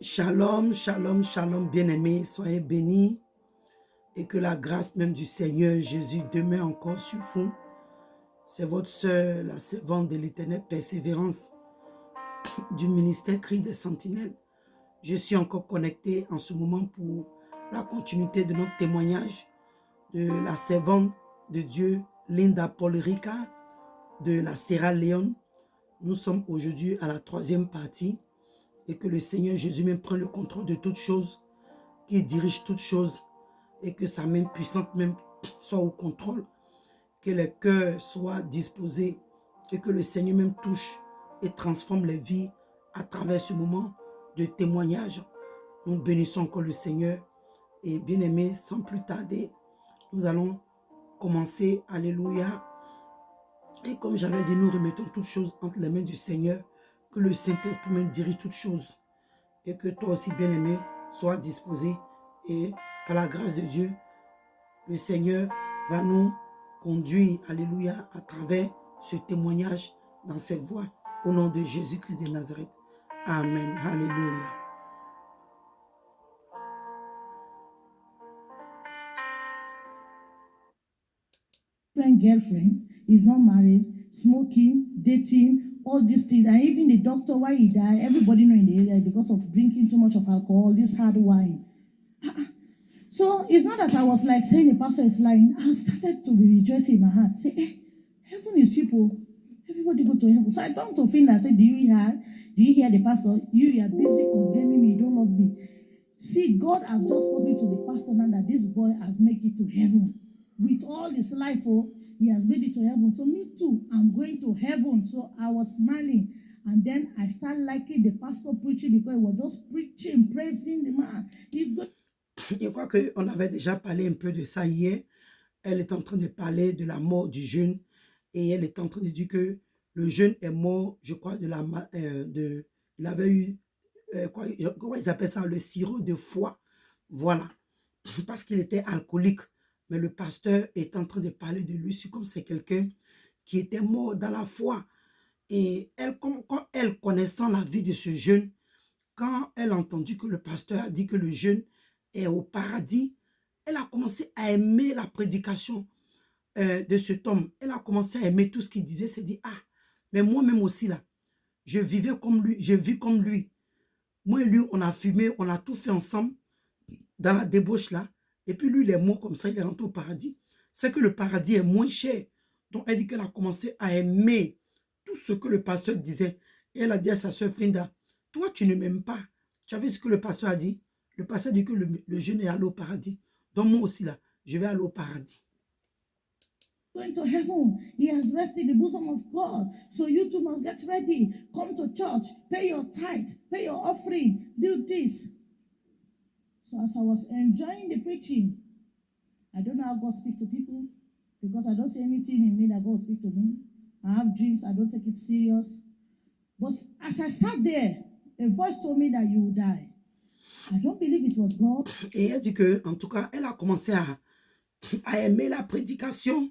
Shalom, shalom, shalom, bien-aimés, soyez bénis et que la grâce même du Seigneur Jésus demeure encore sur vous. C'est votre sœur, la servante de l'Éternel Persévérance du ministère Cri des Sentinelles. Je suis encore connecté en ce moment pour la continuité de notre témoignage de la servante de Dieu, Linda Paul Rica, de la Sierra Leone. Nous sommes aujourd'hui à la 3e partie et que le Seigneur Jésus même prend le contrôle de toutes choses, qu'il dirige toutes choses et que sa main puissante même soit au contrôle, que les cœurs soient disposés et que le Seigneur même touche et transforme les vies à travers ce moment de témoignage. Nous bénissons encore le Seigneur et bien-aimés, sans plus tarder, nous allons commencer. Alléluia. Et comme j'avais dit, nous remettons toutes choses entre les mains du Seigneur, que le Saint-Esprit même dirige toutes choses et que toi aussi, bien-aimé, sois disposé et par la grâce de Dieu, le Seigneur va nous conduire, alléluia, à travers ce témoignage dans ses voies, au nom de Jésus-Christ de Nazareth. Amen, alléluia. Girlfriend, is not married, smoking, dating, all these things, and even the doctor, why he died, everybody know in the area because of drinking too much of alcohol, this hard wine. So it's not that I was like saying the pastor is lying. I started to be rejoicing in my heart. Say, heaven is cheap. Everybody go to heaven. So I turned to Finn and said, do you hear the pastor? You are busy condemning me. You don't love me. See, God has just spoken to the pastor now that this boy has made it to heaven. With all his life, he has made it to heaven. So me too, I'm going to heaven. So I was smiling. And then I started liking the pastor preaching because he was just preaching, praising the man. He's good. Je crois qu'on avait déjà parlé un peu de ça hier. Elle est en train de parler de la mort du jeune et elle est en train de dire que le jeune est mort, je crois, il avait eu, comment ils appellent ça, le sirop de foie. Voilà, parce qu'il était alcoolique. Mais le pasteur est en train de parler de lui, comme c'est quelqu'un qui était mort dans la foi. Et elle, quand elle, connaissant la vie de ce jeune, quand elle a entendu que le pasteur a dit que le jeune est au paradis, elle a commencé à aimer la prédication de cet homme. Elle a commencé à aimer tout ce qu'il disait. Elle s'est dit, ah, mais moi-même aussi là, je vivais comme lui, je vis comme lui. Moi et lui, on a fumé, on a tout fait ensemble dans la débauche là. Et puis lui, il est mort comme ça, il est rentré au paradis. C'est que le paradis est moins cher. Donc elle dit qu'elle a commencé à aimer tout ce que le pasteur disait. Et elle a dit à sa soeur Finda, toi tu ne m'aimes pas. Tu as vu ce que le pasteur a dit? Le pasteur dit que le jeune est allé au paradis. Donc moi aussi là, je vais aller au paradis. Going to heaven. He has rested in the bosom of God. So you too must get ready. Come to church. Pay your tithe. Pay your offering. Do this. So as I was enjoying the preaching, I don't know how God speaks to people because I don't see anything in me that God speaks to me. I have dreams. I don't take it serious. But as I sat there, a voice told me that you will die. I don't believe it was God. Et elle dit que, en tout cas, elle a commencé à aimer la prédication.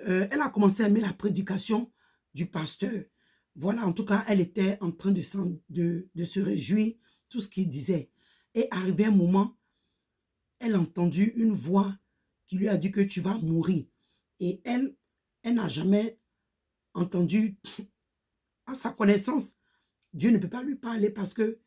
Elle a commencé à aimer la prédication du pasteur. Voilà, en tout cas, elle était en train de se réjouir, tout ce qu'il disait. Et arrivé un moment, elle a entendu une voix qui lui a dit que tu vas mourir. Et elle n'a jamais entendu, à sa connaissance, Dieu ne peut pas lui parler parce que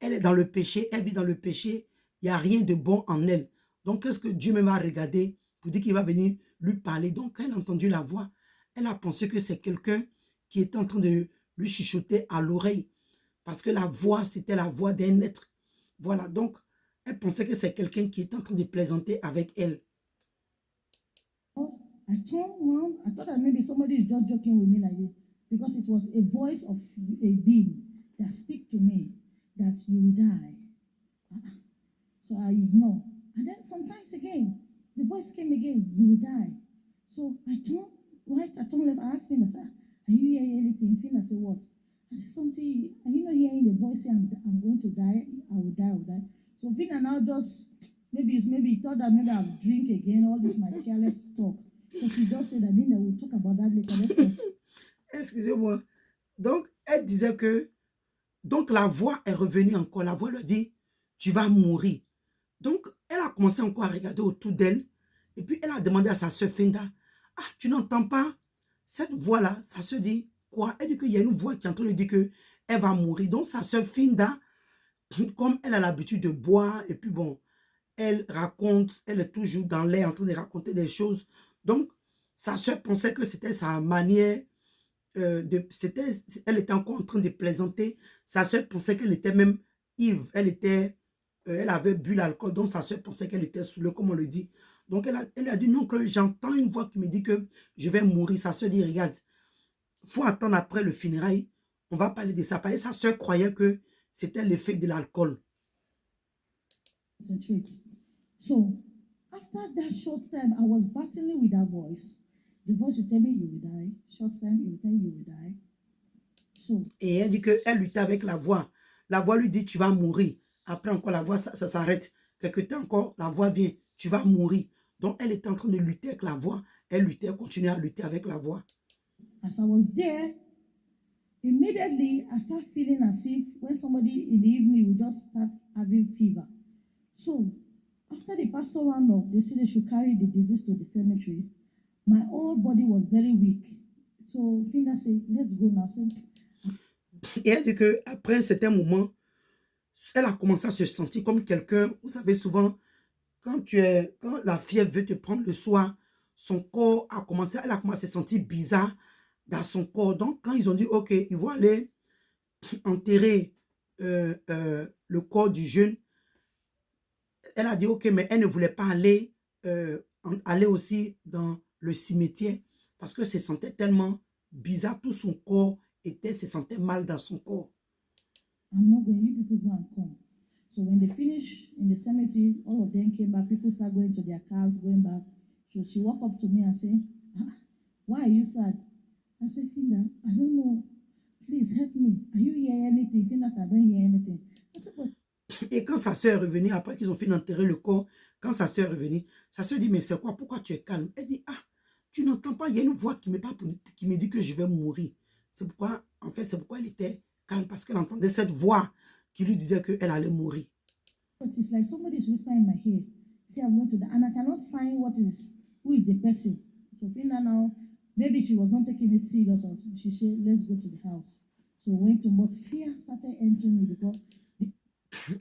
elle est dans le péché, elle vit dans le péché, il n'y a rien de bon en elle. Donc, qu'est-ce que Dieu même a regardé pour dire qu'il va venir lui parler? Donc, elle a entendu la voix. Elle a pensé que c'est quelqu'un qui était en train de lui chuchoter à l'oreille. Parce que la voix, c'était la voix d'un être. Voilà, donc, elle pensait que c'est quelqu'un qui était en train de plaisanter avec elle. I turned around. I thought that maybe somebody is just joking with me like this because it was a voice of a being that speak to me that you will die. So I ignore. And then sometimes again, the voice came again, you will die. So I turned right, I turned left. I asked him, I said, are you hearing anything? Finn, I said, what? I said, something, are you not hearing the voice say, I'm going to die? I will die, I will die. So Finn now just, maybe he thought that maybe I'll drink again, all this my careless talk. So she just said that Linda will talk about that later. Excusez-moi. Donc, elle disait que Donc la voix est revenue encore. La voix lui dit, tu vas mourir. Donc elle a commencé encore à regarder autour d'elle. Et puis elle a demandé à sa soeur Finda, ah, tu n'entends pas cette voix-là? Ça se dit quoi? Elle dit qu'il y a une voix qui est en train de dire qu'elle va mourir. Donc sa soeur Finda, comme elle a l'habitude de boire, et puis bon, elle raconte, elle est toujours dans l'air en train de raconter des choses. Donc, sa soeur pensait que c'était sa manière elle était encore en train de plaisanter. Sa soeur pensait qu'elle était même ivre. Elle avait bu l'alcool, donc sa soeur pensait qu'elle était saoulée, comme on le dit. Donc, elle a dit non, que j'entends une voix qui me dit que je vais mourir. Sa soeur dit, regarde, il faut attendre après le funérail. On va parler de ça. Et sa soeur croyait que c'était l'effet de l'alcool. So, after that short time, I was battling with that voice. The voice would tell me, you will die. Short time, it will tell you will die. So, et elle dit qu'elle luttait avec la voix. La voix lui dit, tu vas mourir. Après encore, la voix, ça s'arrête. Quelque temps encore, la voix vient, tu vas mourir. Donc, elle était en train de lutter avec la voix. Elle luttait, elle continuait à lutter avec la voix. As I was there, immediately I start feeling as if when somebody in the evening will just start having fever. So, after the pastor round up, they said they should carry the disease to the cemetery. My whole body was very weak. So, Finda said, let's go now. Et elle dit qu'après un certain moment, elle a commencé à se sentir comme quelqu'un, vous savez souvent, quand la fièvre veut te prendre le soir, son corps a commencé, elle a commencé à se sentir bizarre dans son corps. Donc, quand ils ont dit, OK, ils vont aller enterrer le corps du jeune, elle a dit, OK, mais elle ne voulait pas aller, aller aussi dans le cimetière parce que se sentait tellement bizarre, tout son corps se sentait mal dans son corps. I'm not going, you people go and come. So when they finish in the cemetery, all of them came back, people start going to their cars, going back. So she walked up to me and said, why are you sad? I said, Finda, I don't know. Please help me. Are you hearing anything? Finda, I don't hear anything. I said, but... Et quand sa soeur est revenue, après qu'ils ont fini d'enterrer le corps, quand sa soeur est revenue, sa soeur dit, mais c'est quoi? Pourquoi tu es calme? Elle dit, ah, tu n'entends pas, il y a une voix qui me dit que je vais mourir. C'est pourquoi, en fait, c'est pourquoi elle était calme, parce qu'elle entendait cette voix qui lui disait qu'elle allait mourir. But it's like somebody is whispering in my ear. See, I'm going to the, and I cannot find who is the person. So Finda now, maybe she was not taking it serious, or she said, let's go to the house. So we went to, but fear started entering me because...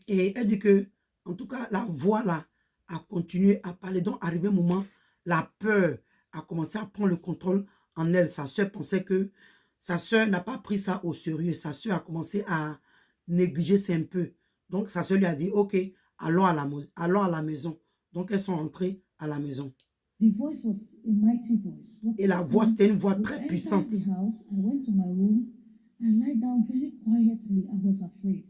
Et elle dit que, en tout cas, la voix là a continué à parler. Donc, arrivé un moment, la peur a commencé à prendre le contrôle en elle. Sa soeur pensait que sa soeur n'a pas pris ça au sérieux. Sa soeur a commencé à négliger ça un peu. Donc, sa soeur lui a dit, OK, allons à la maison. Donc, elles sont rentrées à la maison. The voice was a mighty voice. Et la voix, c'était une voix très puissante. The house, I went to my room and lie down very quietly. I was afraid.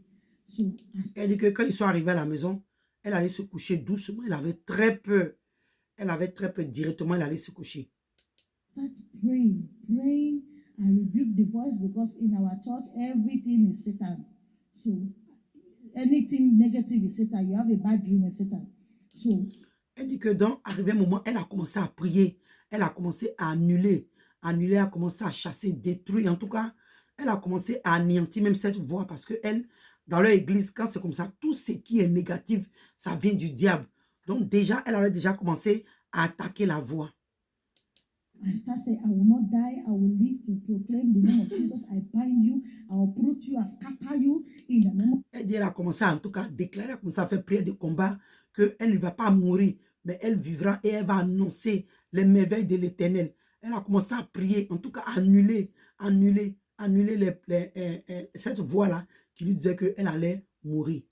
So, elle dit que quand ils sont arrivés à la maison, elle allait se coucher doucement. Elle avait très peur. Elle avait très peur. Directement, elle allait se coucher. Start praying. I rebuke the voice because in our church, everything is Satan. So, anything negative is Satan. You have a bad dream, is Satan. So, elle dit que dans arrivé un moment, elle a commencé à prier. Elle a commencé à annuler. Elle a commencé à chasser, détruire. En tout cas, elle a commencé à anéantir même cette voix parce que elle, dans leur église, quand c'est comme ça, tout ce qui est négatif, ça vient du diable. Donc déjà, elle avait déjà commencé à attaquer la voix. I start saying, I will not die, I will live to proclaim the name of Jesus. I bind you, I will uproot you, I scatter you in the name of... Elle dit, elle a commencé à, en tout cas, déclarer, elle a commencé à faire prière de combat, qu'elle ne va pas mourir, mais elle vivra et elle va annoncer les merveilles de l'Éternel. Elle a commencé à prier, en tout cas, annuler cette voix-là qui lui disait qu'elle allait mourir.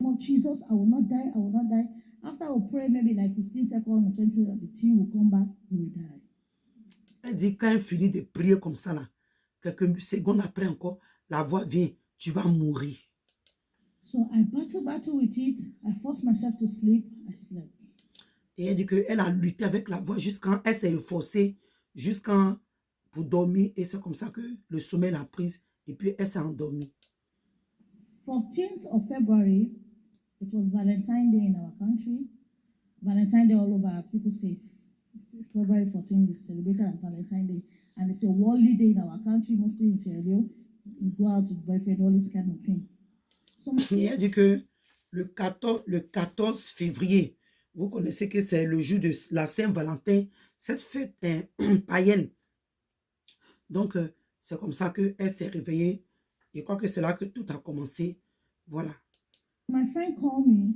Of Jesus, I will not die, I will not die. After I will pray, maybe like 15 seconds or 20 seconds, the team will come back, he will die. Elle dit, quand elle finit de prier comme ça, là, quelques secondes après encore, la voix vient, tu vas mourir. So I battle with it. I forced myself to sleep. I slept. Et elle dit qu'elle a lutté avec la voix jusqu'à elle s'est efforcée jusqu'à pour dormir. Et c'est comme ça que le sommeil l'a prise. Et puis elle s'est endormie. 14th of February, it was Valentine's Day in our country. Valentine's Day all over, as people say. February 14th is celebrated as Valentine's Day. And it's a worldly day in our country, mostly in Sierra Leone. you go out with boyfriend, all this kind of thing. So Et elle dit que le 14 février, vous connaissez que c'est le jour de la Saint-Valentin, cette fête païenne. Donc, c'est comme ça qu'elle s'est réveillée. Je crois que c'est là que tout a commencé. Voilà. my friend called me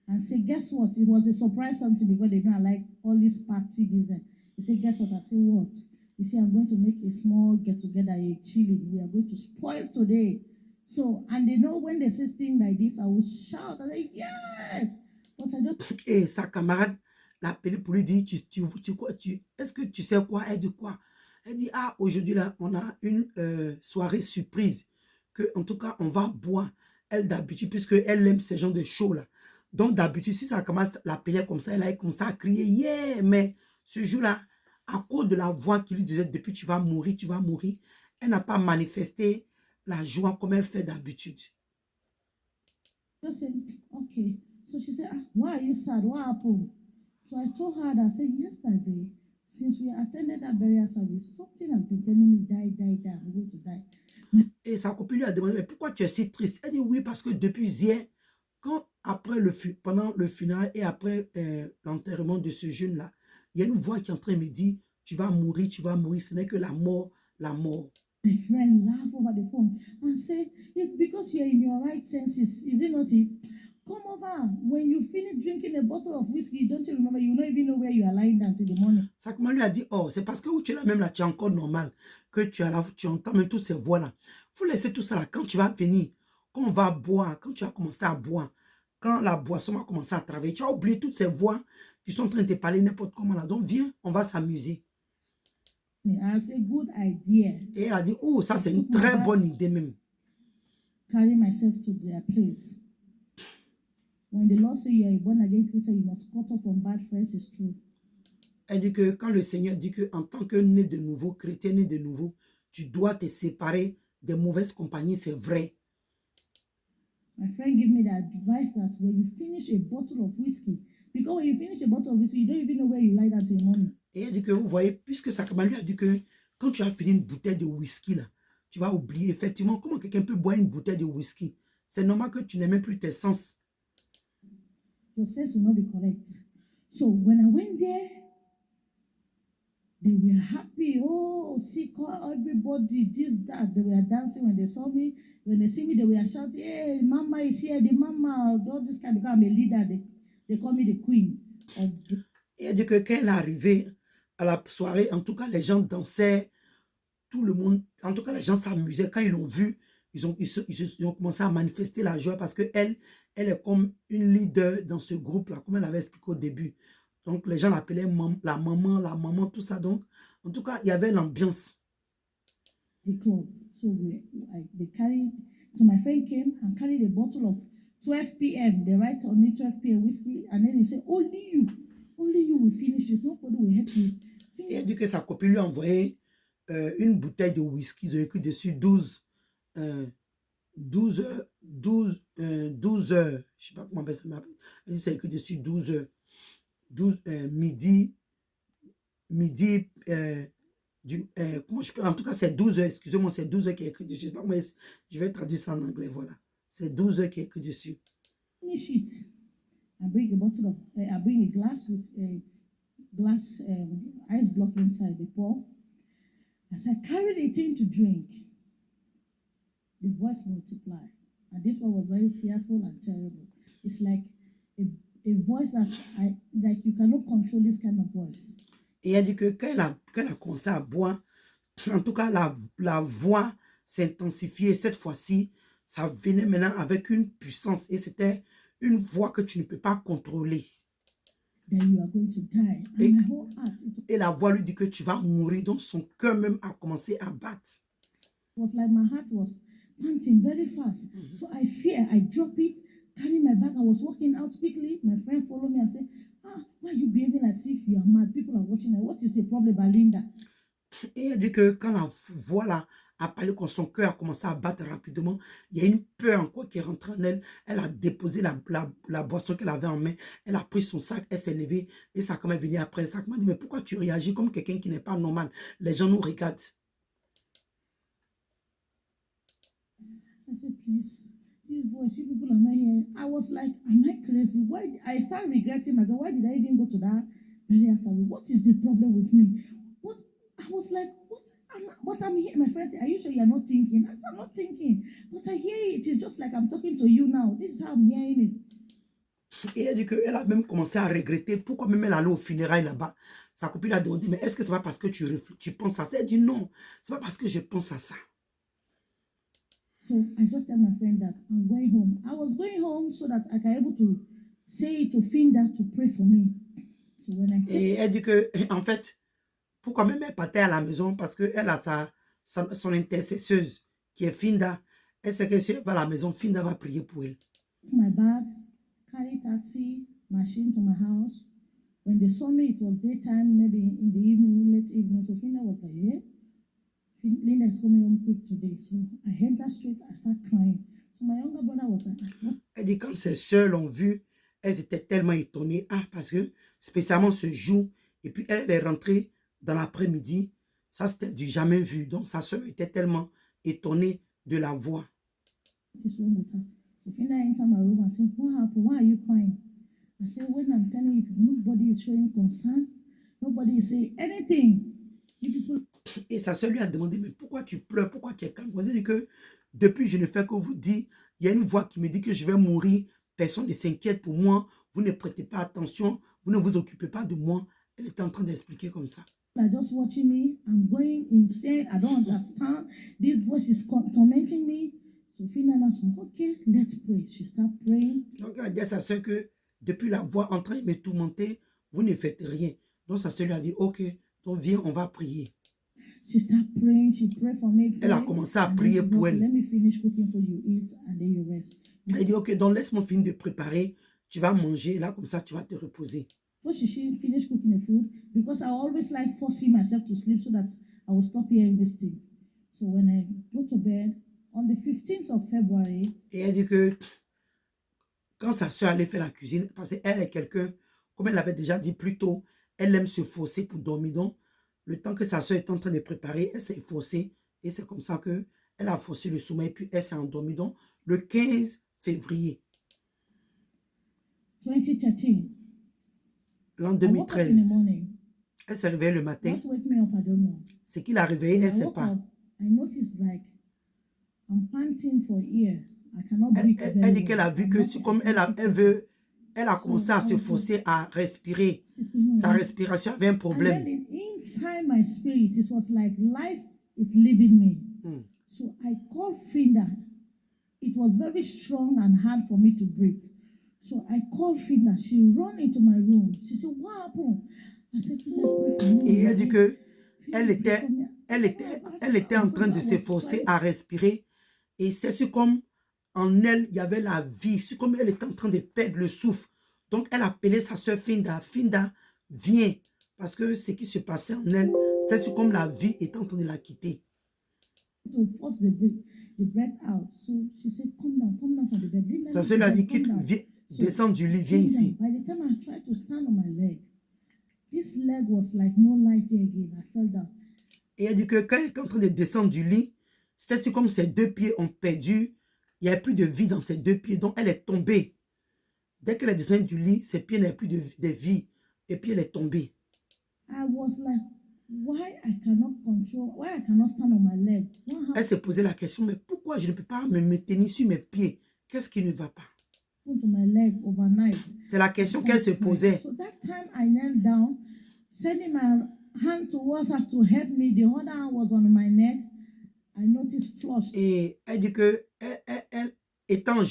and said, guess what? It was a surprise something because they don't like all this party business. He said, guess what? I said, what? He said, I'm going to make a small get-together, a chilling. We are going to spoil today. So, and they know when they say things like this, I will shout. I say, yes! But I don't... Et sa camarade l'a appelé pour lui dire, est-ce que tu sais quoi? Elle dit quoi? Elle dit, ah, aujourd'hui, là, on a une soirée surprise. Que, en tout cas, on va boire. Elle, d'habitude, puisque elle aime ce genre de show là. Donc, d'habitude, si ça commence à l'appeler comme ça, elle a commencé à crier, yeah! Mais ce jour-là, à cause de la voix qui lui disait, depuis tu vas mourir, elle n'a pas manifesté la joie comme elle fait d'habitude. I said, okay. So she said, why are you sad? What happened? So I told her that, I said, yesterday, since we attended that burial service, something has been telling me, die, I'm going to die. Et sa copine lui a demandé, mais pourquoi tu es si triste? Elle dit, oui, parce que depuis hier, pendant le funérail et après l'enterrement de ce jeune-là, il y a une voix qui est en train de me dire, tu vas mourir, ce n'est que la mort. My friend laughed over the phone and said, because you're in your right senses, is it not it? Come over. When you finish drinking a bottle of whiskey, don't you remember, you don't even know where you are lying down till the morning. Ça comment lui a dit, oh, c'est parce que où tu es là même là, tu es encore normal, que tu entends même toutes ces voix-là. Il faut laisser tout ça là. Quand tu vas venir, quand on va boire, quand tu as commencé à boire, quand la boisson va commencer à travailler, tu as oublié toutes ces voix qui sont en train de te parler n'importe comment là. Donc viens, on va s'amuser. That's a good idea. Et elle a dit, oh, ça c'est une très bonne idée même. Carry myself to their place. When the Lord says you are a born again Christian, you must cut off from bad friends, it's true. Elle dit que quand le Seigneur dit que en tant que né de nouveau, chrétien né de nouveau, tu dois te séparer des mauvaises compagnies, c'est vrai. My friend gave me the advice that when you finish a bottle of whiskey, because when you finish a bottle of whiskey, you don't even know where you lie down till the morning. Et elle dit que vous voyez, puisque Sacrament lui a dit que quand tu as fini une bouteille de whisky là, tu vas oublier effectivement comment quelqu'un peut boire une bouteille de whisky. C'est normal que tu n'aies même plus tes sens. Your sense will not be correct. So when I went there, they were happy. Oh, see, call everybody, this, that. They were dancing when they saw me. When they see me, they were shouting, hey, Mama is here, the Mama, all this kind, because I'm a leader. They call me the queen of the... Et elle dit que quand elle est arrivée à la soirée, en tout cas, les gens dansaient, tout le monde, en tout cas, les gens s'amusaient. Quand ils l'ont vue, ils ont commencé à manifester la joie parce qu'elle est comme une leader dans ce groupe-là, comme elle avait expliqué au début. Donc, les gens l'appelaient la maman, tout ça. Donc, en tout cas, il y avait l'ambiance. The club. So so my friend came and carried a bottle of 12 p.m. They write on it 12 p.m. whiskey, and then he said, only you will finish this. Nobody will help you. Et elle dit que sa copine lui a envoyé une bouteille de whisky. Ils ont écrit dessus 12 heures. Je ne sais pas comment ça m'appelle. Elle dit, c'est écrit dessus 12 heures. Midi, comment je peux, en tout cas, c'est 12 heures. Excusez-moi, c'est 12 heures qui est écrit dessus. Je vais traduire ça en anglais, voilà. C'est 12 heures qui est écrit dessus. Finish it. I bring a bottle of, I bring a glass with a glass ice block inside the pour. As I carried a thing to drink, the voice multiplied. And this one was very fearful and terrible. It's like a voice that like you cannot control this kind of voice. Et elle dit que quand elle a commencé à boire, en tout cas, la voix s'intensifiait. Cette fois-ci, ça venait maintenant avec une puissance. Et c'était une voix que tu ne peux pas contrôler. That you are going to die. And my whole heart, et la voix lui dit que tu vas mourir. Donc son cœur même a commencé à battre. It was like my heart was panting very fast. So I fear, I drop it, carry my bag. I was walking out quickly. My friend followed me and said, why are you behaving as if you are mad? People are watching. What is the problem, Linda? Et elle dit que quand la voix là a parlé, quand son cœur a commencé à battre rapidement, il y a une peur encore qui est rentrée en elle. Elle a déposé la boisson qu'elle avait en main. Elle a pris son sac, elle s'est levée et ça a quand même venu après. Le sac m'a dit, mais pourquoi tu réagis comme quelqu'un qui n'est pas normal? Les gens nous regardent. I said, please, this voice, you people are not here. I was like, am I crazy? Why? I started regretting myself. Why did I even go to that prayer service? What is the problem with me? What? I was like, what? But I'm here. My friend said, are you sure you're not thinking? I said, I'm not thinking. But I hear it. It's just like I'm talking to you now. This is how I'm hearing it. Et elle dit qu'elle a même commencé à regretter pourquoi même elle allait au funérailles là-bas. Sa copine a demandé, mais est-ce que c'est pas parce que tu penses à ça? Elle dit non, c'est pas parce que je pense à ça. So I just tell my friend that I'm going home. I was going home so that I can able to say to Finda to pray for me. So when I Et elle dit que, en fait, pourquoi même elle partait à la maison? Parce qu'elle a son intercesseuse qui est Finda. Elle sait que si elle va à la maison, Finda va prier pour elle. took my bag, carry taxi, machine to my house. When they saw me, it was daytime, maybe in the evening, late evening. So Finda was like, yeah, Linda is coming home quick today. So I entered straight, I start crying. So my younger brother was like, what? Elle dit quand ses sœurs l'ont vue, elles étaient tellement étonnées. Ah, parce que spécialement ce jour, et puis elle est rentrée dans l'après-midi. Ça, c'était du jamais vu. Donc sa sœur était tellement étonnée de la voir. What is wrong with her? So Finda entered my room and said, what happened? Why are you crying? I said, when I'm telling you, nobody is showing concern. Nobody is saying anything. You people. Et sa sœur lui a demandé, mais pourquoi tu pleures? Pourquoi tu es calme? Elle dit que depuis, je ne fais que vous dire, il y a une voix qui me dit que je vais mourir. Personne ne s'inquiète pour moi. Vous ne prêtez pas attention. Vous ne vous occupez pas de moi. Elle était en train d'expliquer comme ça. Are just watching me. I'm going insane. I don't understand. This voice is tormenting me. So Finda said, okay, let's pray. She started praying. Donc elle a dit à sa sœur que depuis la voix en train de me tourmenter, vous ne faites rien. Donc sa sœur lui a dit, ok, donc viens, on va prier. She started praying. She prayed for me. Elle a commencé à prier pour elle. Let me finish cooking for you, eat, and then you rest. Elle dit, ok, donc laisse-moi finir de préparer. Tu vas manger, là, comme ça, tu vas te reposer. So she finished cooking the food because I always like forcing myself to sleep so that I will stop hearing this thing. So when I go to bed, on the 15th of February. Et elle dit que quand sa soeur allait faire la cuisine, parce qu'elle est quelqu'un, comme elle avait déjà dit plus tôt, elle aime se forcer pour dormir. Donc, le temps que sa soeur est en train de préparer, elle s'est forcée. Et c'est comme ça qu'elle a forcé le sommeil, puis elle s'est endormie. Donc, le 15 février. 2013. L'an 2013. Elle s'est réveillée le matin. Ce qui l'a réveillée, elle ne sait pas. Elle dit qu'elle a vu que si comme elle a commencé à se forcer à respirer. Sa respiration avait un problème. Inside my spirit, it was like life is leaving me. So I called Finda. It was very strong and hard for me to breathe. So I called Finda. She ran into my room. She said, what happened? I said, Finda, pray for me. Et elle dit que elle était en train de s'efforcer à respirer. Et c'est comme en elle, il y avait la vie. C'est comme elle était en train de perdre le souffle. Donc, elle appelait sa soeur Finda. Finda, viens. Parce que ce qui se passait en elle, c'était comme la vie était en train de la quitter. Sa soeur lui a dit, quitte, descends du lit, viens ici. Et elle dit que quand elle était en train de descendre du lit, c'était comme ses deux pieds ont perdu. Il n'y avait plus de vie dans ses deux pieds. Donc, elle est tombée. Dès qu'elle est descendue du lit, ses pieds n'avaient plus de vie. Et puis, elle est tombée. Elle s'est posé la question, mais pourquoi je ne peux pas me tenir sur mes pieds? Qu'est-ce qui ne va pas? C'est la question qu'elle se posait. Et elle dit que elle étant à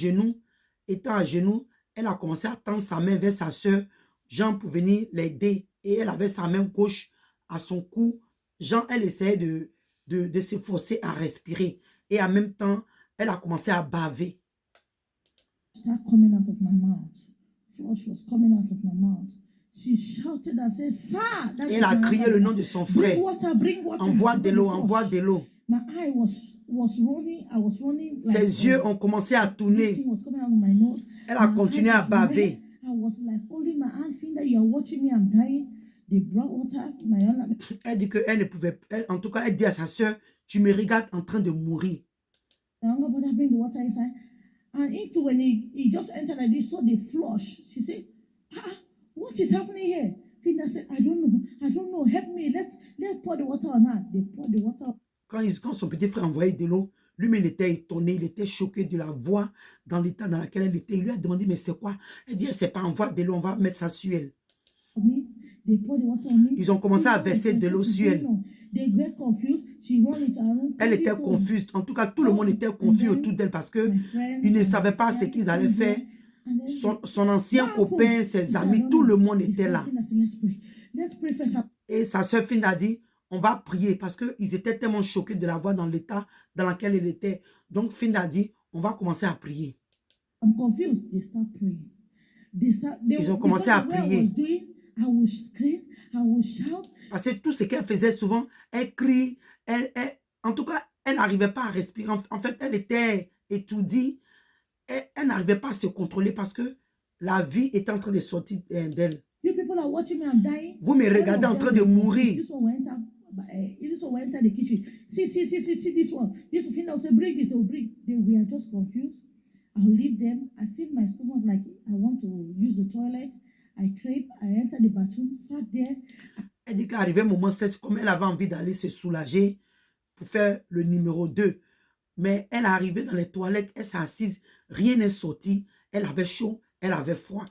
genoux, elle a commencé à tendre sa main vers sa soeur, Jean, pour venir l'aider. Et elle avait sa main gauche à son cou. Jean, elle essayait de s'efforcer à respirer. Et en même temps, elle a commencé à baver. Et elle a crié le nom de son frère. Envoie de l'eau, envoie de l'eau. Ses yeux ont commencé à tourner. Elle a continué à baver. Elle dit qu'elle ne pouvait, en tout cas, elle dit à sa soeur, tu me regardes en train de mourir. The younger brother bring the water inside. And into when he just entered and he saw the flush. She said, what is happening here? Finda said, I don't know, help me, let's pour the water on her. They poured the water. Quand son petit frère envoyait de l'eau, lui-même il était étonné, il était choqué de la voix dans l'état dans lequel elle était. Il lui a demandé, mais c'est quoi? Elle dit, c'est pas envoie de l'eau, on va mettre ça sur elle. Ils ont commencé à verser de l'eau sur elle. Elle était confuse. En tout cas, tout le monde était confus autour d'elle parce qu'ils ne savaient pas ce qu'ils allaient faire. Son ancien copain, ses amis, tout le monde était là. Et sa soeur Finda a dit, on va prier parce qu'ils étaient tellement choqués de la voix dans l'état dans lequel elle était. Donc Finda a dit, on va commencer à prier. Ils ont commencé à prier. Parce que tout ce qu'elle faisait souvent, elle crie, en tout cas, elle n'arrivait pas à respirer. En fait, elle était étourdie. Elle n'arrivait pas à se contrôler parce que la vie était en train de sortir d'elle. Vous me regardez en train de mourir. This one will enter the kitchen. See this one. This one will say, bring it, bring. They were just confused. I'll leave them. I feel my stomach like I want to use the toilet. I creep. I enter the bathroom, sat there. Elle dit qu'arrivé un moment, c'est comme elle avait envie d'aller se soulager pour faire le numéro 2. Mais elle est arrivée dans les toilettes, elle s'est assise, rien n'est sorti. Elle avait chaud, elle avait froid.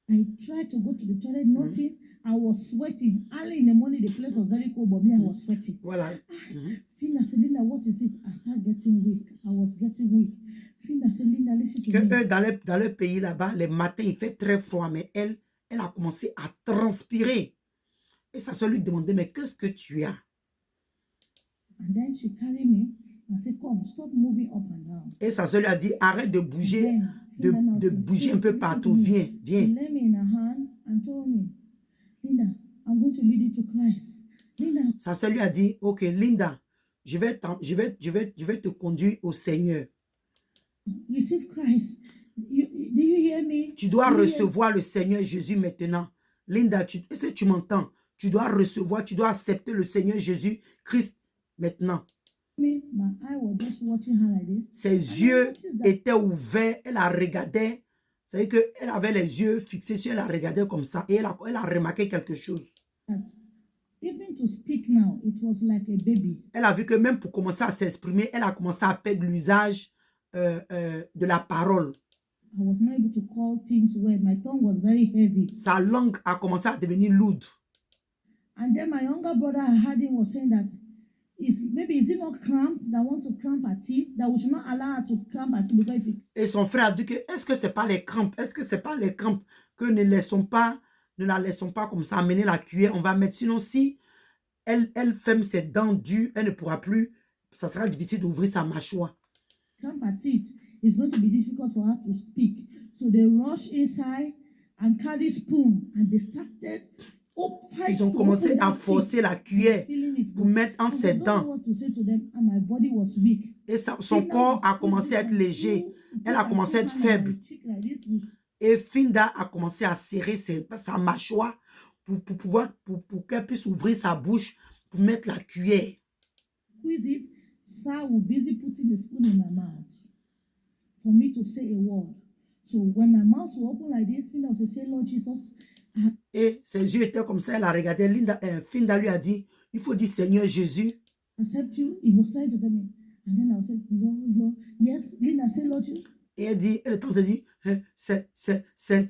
I tried to go to the toilet, nothing. I was sweating. Early in the morning, the place was very cold, but me, I was sweating. Voilà. Finda said, Linda, what is it? I started getting weak. I was getting weak. Finda said, Linda, listen to me. Dans le pays là-bas, les matins, il fait très froid, mais elle a commencé à transpirer. Et sa soeur lui demandait, mais qu'est-ce que tu as? And then she carried me and said, come, stop moving up and down. Et sa soeur lui a dit, arrête de bouger, de bouger un peu partout. Viens. She lay me in her hand and told me, Linda, I'm going to lead you to Christ. Linda. Sa soeur lui a dit, ok, Linda, je vais te conduire au Seigneur. Receive Christ. Do you hear me? Tu dois recevoir le Seigneur Jésus maintenant. Linda, est-ce que tu m'entends? Tu dois recevoir, tu dois accepter le Seigneur Jésus Christ maintenant. Ses yeux étaient ouverts, elle a regardé. C'est qu'elle avait les yeux fixés sur elle, a regardé comme ça et elle a remarqué quelque chose. Even to speak now, it was like a baby. Elle a vu que même pour commencer à s'exprimer, elle a commencé à perdre l'usage de la parole. I was not able to call things well. My tongue was very heavy. Sa langue a commencé à devenir lourde. And then my younger brother, I heard him was saying that is it not cramp that want to cramp her teeth, that we should not allow her to cramp her teeth because if it... Et son frère a dit que est-ce que c'est pas les crampes? Est-ce que c'est pas les crampes que ne la laissons pas comme ça amener la cuillère? On va mettre, sinon si elle ferme ses dents dures, elle ne pourra plus, ça sera difficile d'ouvrir sa mâchoire. Cramp her teeth. It's going to be difficult for her to speak. So they rush inside and carry spoon and they started. Ils ont commencé à forcer la cuillère pour mettre entre ses dents. Et son corps a commencé à être léger. Elle a commencé à être faible. Et Finda a commencé à serrer sa mâchoire pour qu'elle puisse ouvrir sa bouche pour mettre la cuillère. For me to say a word. So when my mouth will open like this, Finda will say, Lord Jesus. Et ses yeux étaient comme ça, elle a regardé. Finda lui a dit, il faut dire Seigneur Jésus. Accept you. He was trying to tell me. And then I said, Lord. Yes, Linda said, Lord Jesus. Et elle est en train de dire, c'est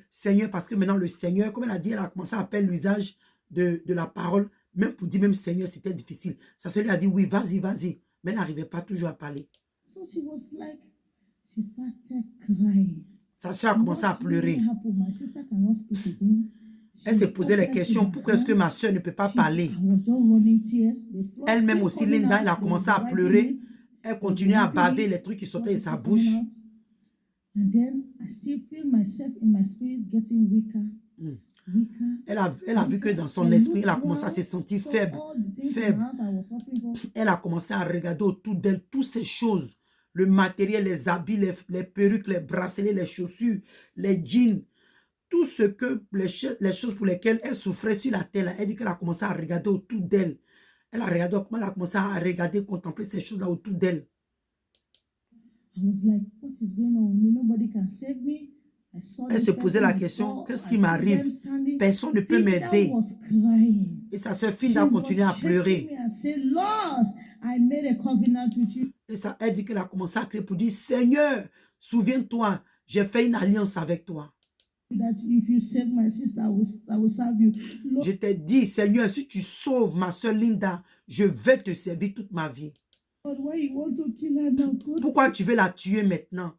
Seigneur, parce que maintenant le Seigneur, comme elle a dit, elle a commencé à appeler l'usage de la parole. Même pour dire même Seigneur, c'était difficile. Ça se lui a dit, oui, vas-y. Mais elle n'arrivait pas toujours à parler. So she was like, she started crying. Sa soeur a commencé à pleurer. Elle se posait les questions. Pourquoi est-ce que ma soeur ne peut pas parler? Elle-même aussi, Linda, elle a commencé à pleurer. Elle continuait à baver les trucs qui sortaient de sa bouche. Elle a vu que dans son esprit, elle a commencé à se sentir faible. Elle a commencé à regarder autour d'elle toutes ces choses. Le matériel, les habits, les perruques, les bracelets, les chaussures, les jeans, tout ce que, les choses pour lesquelles elle souffrait sur la terre. Elle dit qu'elle a commencé à regarder autour d'elle. Elle a commencé à regarder, contempler ces choses-là autour d'elle. I was like, what is going on with me? Nobody can save me. I saw Elle this se posait la person, question, qu'est-ce I qui see them m'arrive? standing. Personne ne peut Finda m'aider. was crying. Et sa sœur She Finda was continuait à shaking pleurer. me and said, Lord, I made a covenant with you. Et ça, elle dit qu'elle a commencé à crier pour dire, Seigneur, souviens-toi, j'ai fait une alliance avec toi. That if you save my sister, I will serve you. Lord, Je t'ai dit, Seigneur, si tu sauves ma sœur Linda, je vais te servir toute ma vie. why you want to kill her now? God, Pourquoi tu veux la tuer maintenant?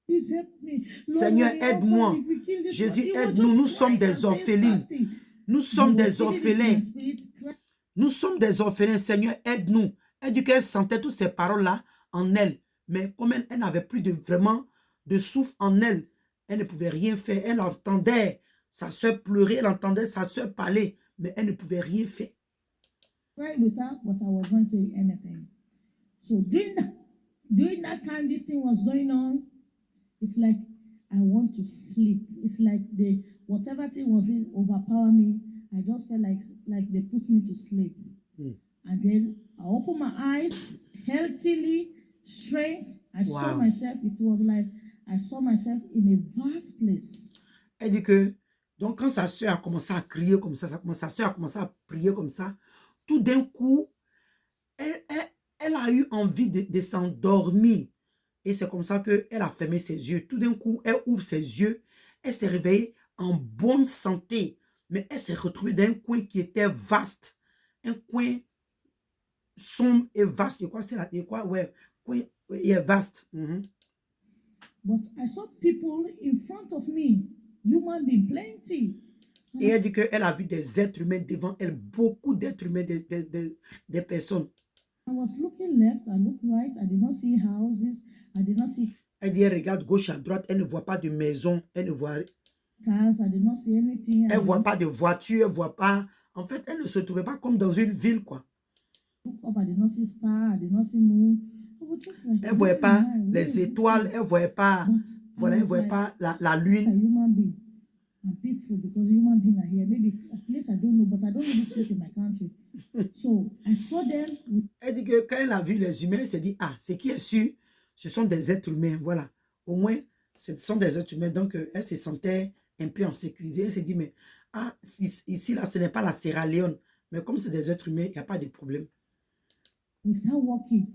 please help me. Lord, Seigneur, when you offer, aide-moi. if you kill this Jésus, one, he will aide-nous. just Nous sommes cry and des say orphelins. something. Nous He sommes was des feeling it in orphelins. my spirit, cry. Nous sommes des orphelins. Seigneur, aide-nous. Elle dit qu'elle sentait toutes ces paroles-là en elle. Mais comme elle n'avait plus vraiment de souffle en elle, elle ne pouvait rien faire. Elle entendait sa soeur pleurer, elle entendait sa soeur parler, mais elle ne pouvait rien faire. Cry with her, but I was not saying anything. So during that time this thing was going on, it's like I want to sleep. It's like whatever thing was in overpower me. I just felt like they put me to sleep. And then I opened my eyes healthily, straight. I saw myself. It was like I saw myself in a vast place. Elle dit que, donc quand sa soeur a commencé à crier comme ça, sa soeur a commencé à prier comme ça, tout d'un coup, elle a eu envie de s'endormir. Et c'est comme ça qu'elle a fermé ses yeux. Tout d'un coup, elle ouvre ses yeux. Elle s'est réveillée en bonne santé. Mais elle s'est retrouvée dans un coin qui était vaste. Un coin sombre et vaste. Coin est vaste. But I saw people in front of me. Human being, plenty. Et elle dit qu'elle a vu des êtres humains devant elle. Beaucoup d'êtres humains, des personnes. I was looking left, I looked right, I did not see houses, I did not see Elle dit, elle regarde gauche à droite, elle ne voit pas de maison, elle ne voit cars, I did not see anything. Elle ne voit pas de voiture, elle ne voit pas. En fait, elle ne se trouvait pas comme dans une ville, quoi. Up, I did not see star, I did not see moon. Elle ne voyait pas les étoiles, elle ne voyait pas, voilà, elle ne voyait pas la lune. I'm peaceful because human beings are here. Maybe it's a place I don't know, but I don't know this place in my country. So I saw them. Elle dit que quand elle a vu les humains, elle s'est dit, ah, ce qui est sûr, ce sont des êtres humains, voilà. Au moins, ce sont des êtres humains. Donc, elle se sentait un peu en sécurité. Elle s'est dit, mais, ah, ici, là, ce n'est pas la Sierra Leone. Mais comme c'est des êtres humains, il n'y a pas de problème. We start walking.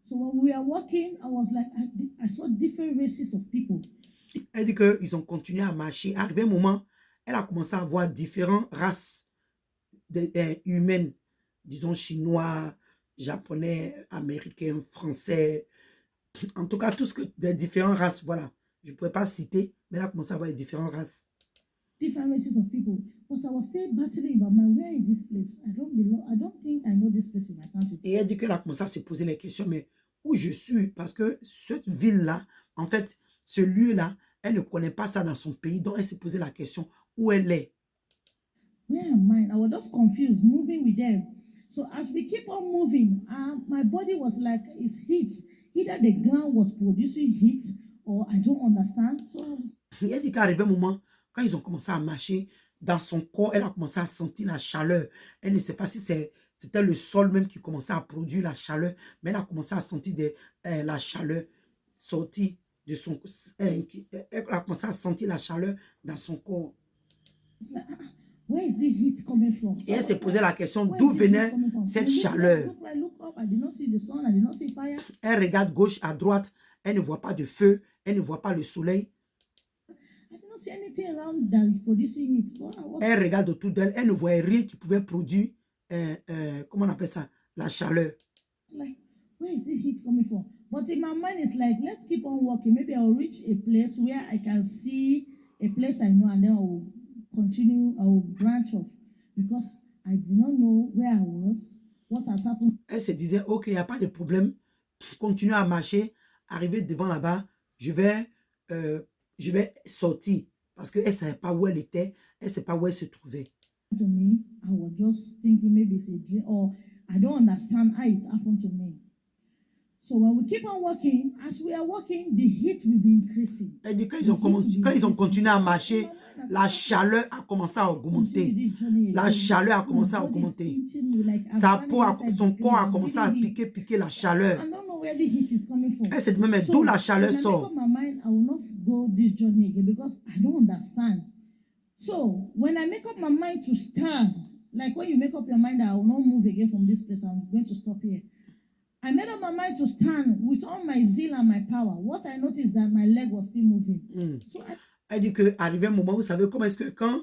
So when we are walking, I was like, I saw different races of people. Elle dit qu'ils ont continué à marcher. Arrivé un moment, elle a commencé à voir différentes races humaines, disons chinois, japonais, américains, français, en tout cas, des différentes races, voilà. Je ne pourrais pas citer, mais elle a commencé à voir les différentes races. Different races of people. But I was still battling about where is this place? I don't think I know this place in my country. Et elle dit qu'elle a commencé à se poser les questions, mais où je suis? Parce que cette ville-là, en fait, ce lieu-là, elle ne connaît pas ça dans son pays, donc elle s'est posé la question où elle est. Where am I? I was just confused, moving with them. So as we keep on moving, my body was like, it's heat. Either the ground was producing heat or I don't understand. So Et elle dit qu'arrivé un moment, quand ils ont commencé à marcher, dans son corps, elle a commencé à sentir la chaleur. Elle ne sait pas si c'était le sol même qui commençait à produire la chaleur, mais elle a commencé à sentir la chaleur sortir de son corps. Elle a commencé à sentir la chaleur dans son corps. Where is the heat coming from? Et elle s'est posé la question d'où venait cette chaleur. Elle regarde gauche à droite, elle ne voit pas de feu, elle ne voit pas le soleil. Elle regarde autour d'elle, elle ne voyait rien qui pouvait produire, comment on appelle ça, la chaleur. Where is this heat coming from? But in my mind, it's like, let's keep on walking. Maybe I'll reach a place where I can see a place I know, and then I will continue, I will branch off. Because I did not know where I was, what has happened. Elle se disait, ok, il n'y a pas de problème. Continue à marcher, arriver devant là-bas, je vais sortir. Parce qu'elle ne savait pas où elle était, elle ne savait pas où elle se trouvait. To me, I was just thinking maybe it's a dream, or I don't understand how it happened to me. So when we keep on walking, as we are walking, the heat will be increasing. Elle dit quand ils ont continué à marcher, la chaleur a commencé à augmenter. La chaleur a commencé à augmenter. Sa peau, son corps a commencé à piquer la chaleur. where the heat is coming from. Elle se demande, mais So, d'où la chaleur when I make sort? up my mind, I will not go this journey again because I don't understand. So, when I make up my mind to stand, like when you make up your mind that I will not move again from this place, I'm going to stop here. I made up my mind to stand with all my zeal and my power. What I noticed is that my leg was still moving. So Elle dit qu'arrivé un moment, vous savez comment est-ce que quand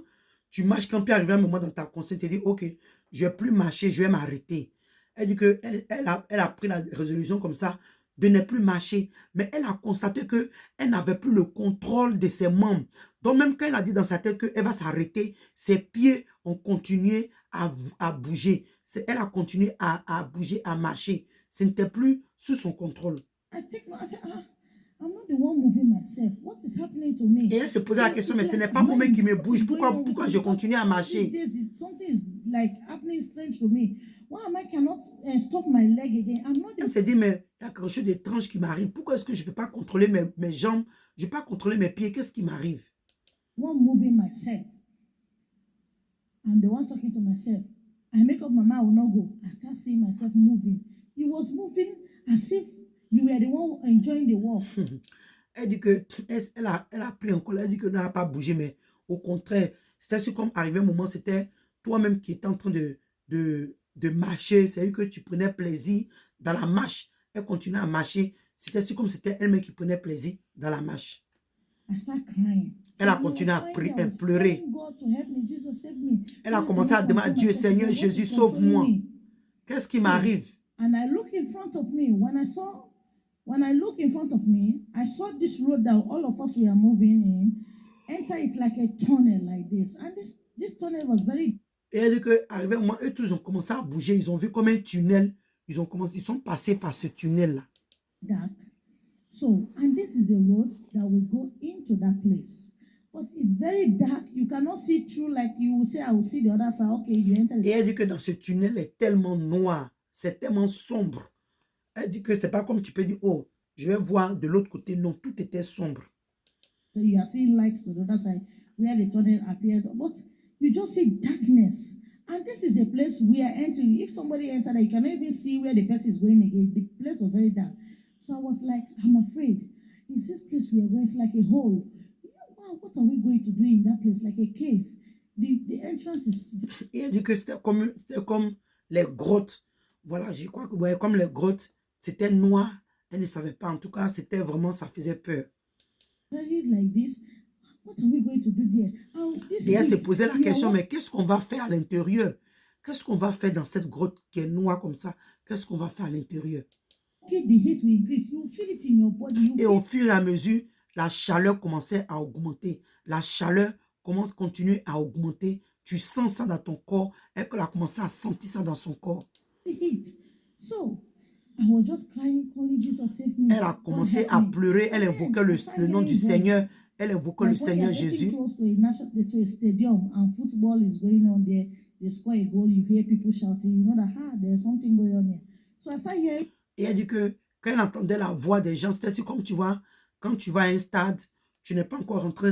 tu marches, quand puis arrivé un moment dans ta conscience, tu dis, ok, je ne vais plus marcher, je vais m'arrêter. Elle dit qu'elle elle a pris la résolution comme ça de ne plus marcher. Mais elle a constaté qu'elle n'avait plus le contrôle de ses membres. Donc même quand elle a dit dans sa tête qu'elle va s'arrêter, ses pieds ont continué à bouger. Elle a continué à bouger, à marcher. Ce n'était plus sous son contrôle. I said, I'm not the one moving myself. What is happening to me? Et elle se posait la question, mais ce n'est pas moi-même qui me bouge. Pourquoi je continue à marcher? Something is like happening strange to me. Why am I cannot stop my leg again? I'm not Elle s'est dit, mais il y a quelque chose d'étrange qui m'arrive. Pourquoi est-ce que je ne peux pas contrôler mes jambes? Je ne peux pas contrôler mes pieds. Qu'est-ce qui m'arrive? one moving myself. I'm the one talking to myself. I make up my mind I will not go. I start seeing myself moving. It was moving as if you were the one enjoying the walk. Elle dit que elle a pris encore. Elle dit que n'a pas bougé, mais au contraire, c'était comme arrivé un moment, c'était toi-même qui étais en train de marcher. C'est-à-dire que tu prenais plaisir dans la marche. Elle continuait à marcher. C'était comme c'était elle-même qui prenait plaisir dans la marche. I start crying. Elle a continué à pleurer. Elle a commencé à demander à Dieu, Seigneur Jésus, sauve-moi. Qu'est-ce qui m'arrive? And I look in front of me. When I look in front of me, I saw this road that all of us were moving in. Enter it like a tunnel like this. And this tunnel was very... Et elle dit qu'arrivé au moment, eux tous ont commencé à bouger. Ils ont vu comme un tunnel. Ils sont passés par ce tunnel-là. Dark. So, and this is the road that will go into that place. But it's very dark. You cannot see through like you will say, I will see the other side. Okay, you enter. Et elle dit que dans ce tunnel est tellement noir. C'est tellement sombre. Elle dit que c'est pas comme tu peux dire, oh, je vais voir de l'autre côté. Non, tout était sombre. So you are seeing lights to the other side where the tunnel appeared. But you just see darkness. And this is the place we are entering. If somebody entered, you cannot even see where the person is going again. The place was very dark. So I was like, I'm afraid. Is this place we are going? It's like a hole. Wow, what are we going to do in that place? Like a cave. The entrance is... Et elle dit que c'était comme les grottes. Voilà, je crois que ouais, comme les grottes, c'était noir. Elle ne savait pas. En tout cas, c'était vraiment, ça faisait peur. Like this. What are we going to do there? Et elle se posait la question, mais qu'est-ce qu'on va faire à l'intérieur? Qu'est-ce qu'on va faire dans cette grotte qui est noire comme ça? Qu'est-ce qu'on va faire à l'intérieur? Et au fur et à mesure, la chaleur commençait à augmenter. La chaleur continue à augmenter. Tu sens ça dans ton corps. Elle a commencé à sentir ça dans son corps. Elle a commencé à pleurer. Elle invoquait le nom du Seigneur. Elle invoquait le Seigneur Jésus. Et elle dit que quand elle entendait la voix des gens, c'était comme tu vois, quand tu vas à un stade, tu n'es pas encore rentré